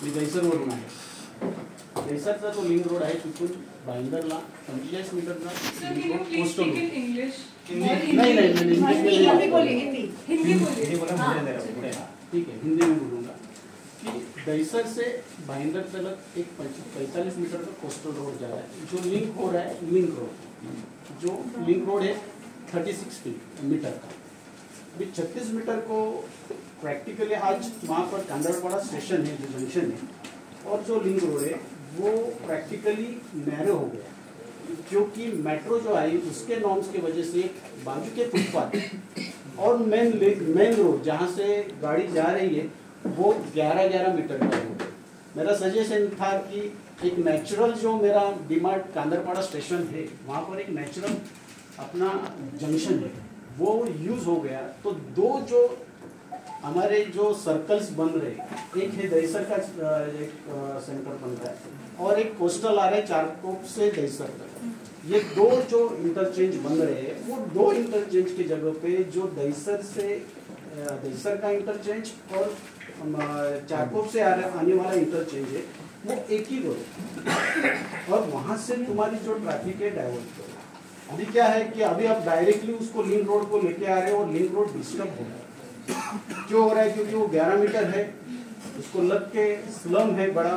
मी दहिसर वरून आहे. दहिसरचा जो लिंक रोड आहे तिथून भाईंदरला 45 मीटरचा कोस्टल रोड. ठीक है, हिंदी में बोलूँगा कि दहिसर से भाईंदर तक एक 45 मीटर का कोस्टल रोड जा रहा है. जो लिंक हो रहा है लिंक रोड है 36 मीटर का. अभी 36 मीटर को प्रैक्टिकली आज वहाँ पर कांदरपाड़ा स्टेशन है, जो जंक्शन है, और जो लिंक रोड है वो प्रैक्टिकली नैरो हो गया, क्योंकि मेट्रो जो आई उसके नॉर्म्स की वजह से बाजू के फुटपाथ और मेन रोड जहाँ से गाड़ी जा रही है वो 11-11 मीटर का है. मेरा सजेशन था कि एक नेचुरल जो मेरा डीमार्ट कांदरपाड़ा स्टेशन है वहाँ पर एक नेचुरल अपना जंक्शन है वो यूज हो गया, तो दो जो हमारे जो सर्कल्स बन रहे, एक है दहिसर का एक सेंटर बन रहा है और एक कोस्टल आ रहा है चारकोप से दहिसर तक. ये दो जो इंटरचेंज बन रहे हैं वो दो इंटरचेंज की जगह पे जो दहिसर का इंटरचेंज और चारकोप से आने वाला इंटरचेंज है वो एक ही रोड और वहाँ से तुम्हारी जो ट्रैफिक है डाइवर्ट करो. अभी क्या है कि अभी आप डायरेक्टली उसको लिंक रोड को लेके आ रहे हो और लिंक रोड डिस्टर्ब हो रहा है. क्यों हो रहा है? क्योंकि वो 11 मीटर है, उसको लग के स्लम है बड़ा,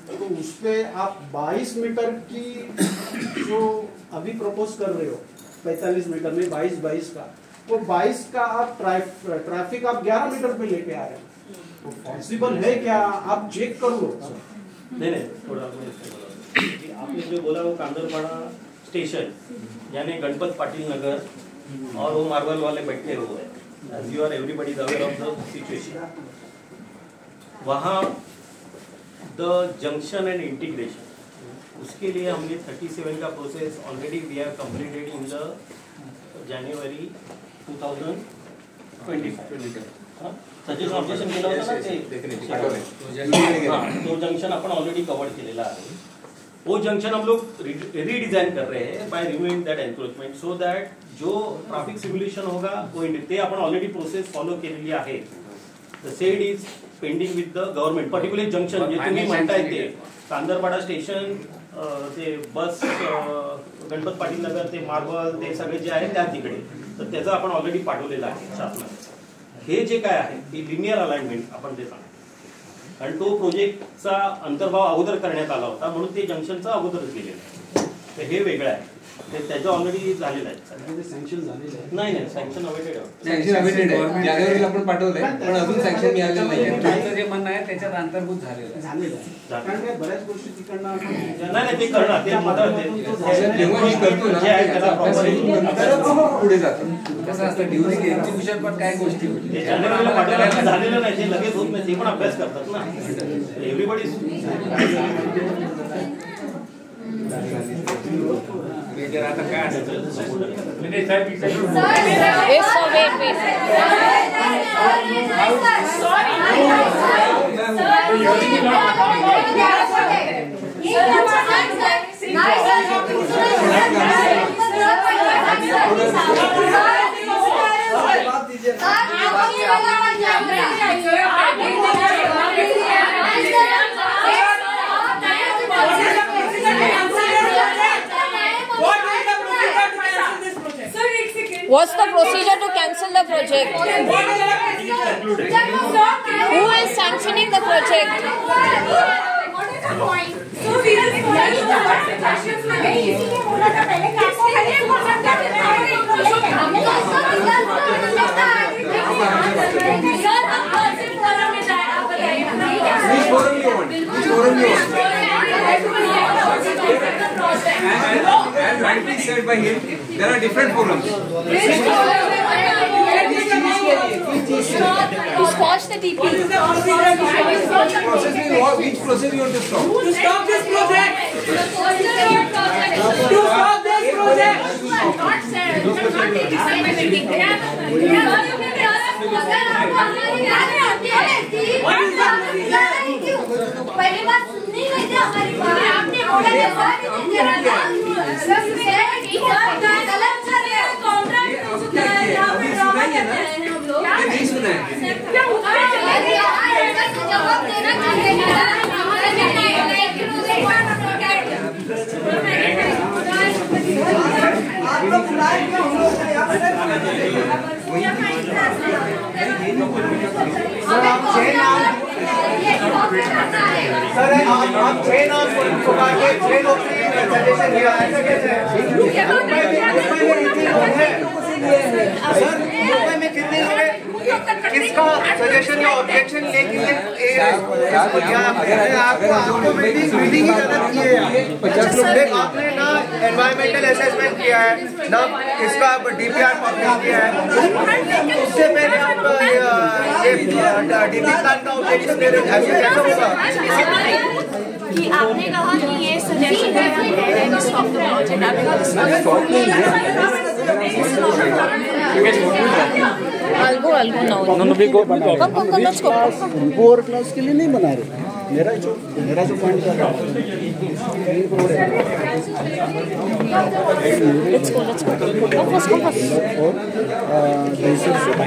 तो उस पर आप 22 मीटर की जो अभी प्रपोज कर रहे हो 45 मीटर में 22 का, वो 22 का आप ट्रैफिक आप 11 मीटर पे लेके आ रहे हो. तो पॉसिबल है क्या? आप चेक कर लो. नहीं थोड़ा आपने जो बोला वो कांदरपाड़ा स्टेशन यानी गणपत पाटिल नगर और वो मार्बल वाले बैठे हुए हैं. As you are everybody is aware of the situation. वहाँ the junction and integration, उसके लिए हमने 37 का process already we have completed in the January 2025. Suggestion objection केलं होतं ना ते, तो जंक्शन आपण ऑलरेडी कव्हर केलेला आहे. वो जंक्शन हम लोग रीडिजाइन कर रहे हैं by removing that encroachment so that जो ट्रॅफिक सिम्युलेशन होगा ते आपण ऑलरेडी प्रोसेस फॉलो केलेली आहे. The sed is pending with the government particular junction J तुम्ही म्हणताय ते कांदरपाड़ा स्टेशन ते बस गणपत पाटील नगर ते मार्बल ते सगळे जे आहे त्या तिकडे, तर त्याचं आपण ऑलरेडी पाठवलेलं आहे शासनाने. हे जे काय आहे ती लिनियर अलाइनमेंट आपण ते सांगतो, कारण तो प्रोजेक्टचा अंतर्भाव अगोदर करण्यात आला होता म्हणून ते जंक्शनचा अगोदरच गेलेलं आहे. तर हे वेगळं आहे, ते त्याचं ऑलरेडी झालेलं आहे. सँक्शन झालेलं आहे? नाही सँक्शन अवेटेड आहे. सँक्शन अवेटेड आहे, जानेवारीला आपण पाठवलंय पण अजून सँक्शन मिळालेलं नाही. तुमचं जे म्हणणं आहे त्याच्यात अंतर्भूत झालेलं आहे. कारण काय बऱ्याच गोष्टी तिकडनं नाही ते करणार, ते जेव्हा मी करतो ना पुढे जातो. कसं असतं ड्युरिंग एक्झिक्युशन पण काय गोष्टी झालेलं नाही, ते लगेच होत नाही, ते पण अभ्यास करतात ना एव्हरीबडी. आता काय असेल What's the procedure to cancel the project? Who is sanctioning the project? And rightly said by him, there are different forums. To squash the DP. Which process you want to stop? To stop this project! To stop this पहली बात सुननी नहीं थी हमारी बात. आपने बोला गलत कर रहे हैं कॉन्ट्रैक्ट नहीं सुना है. जवाब देना चाहिए. सर आप 6 नाम नौकरी सजेशन दिया ऐसा कैसे है? मुंबई में कितने लोग हैं? सर मुंबई में कितने लोग हैं? किसका सजेशन या ऑब्जेक्शन लेके आपको मीटिंग ही गलत की है। आपने ना एनवायरमेंटल असेसमेंट किया है ना इसका DPR पब्लिश किया है। उससे पहले आप ये DP प्लान का ऑब्जेक्शन दे रहे हैं, ऐसे कैसे होगा? कि आपने कहा कि ये सजेशन है स्टॉप द प्रोजेक्ट, आपने कहा I'll go now. No, we go. Come, let's go. Poor class के लिए नहीं बना रहे. मेरा जो पॉइंट था. Let's go. Come first.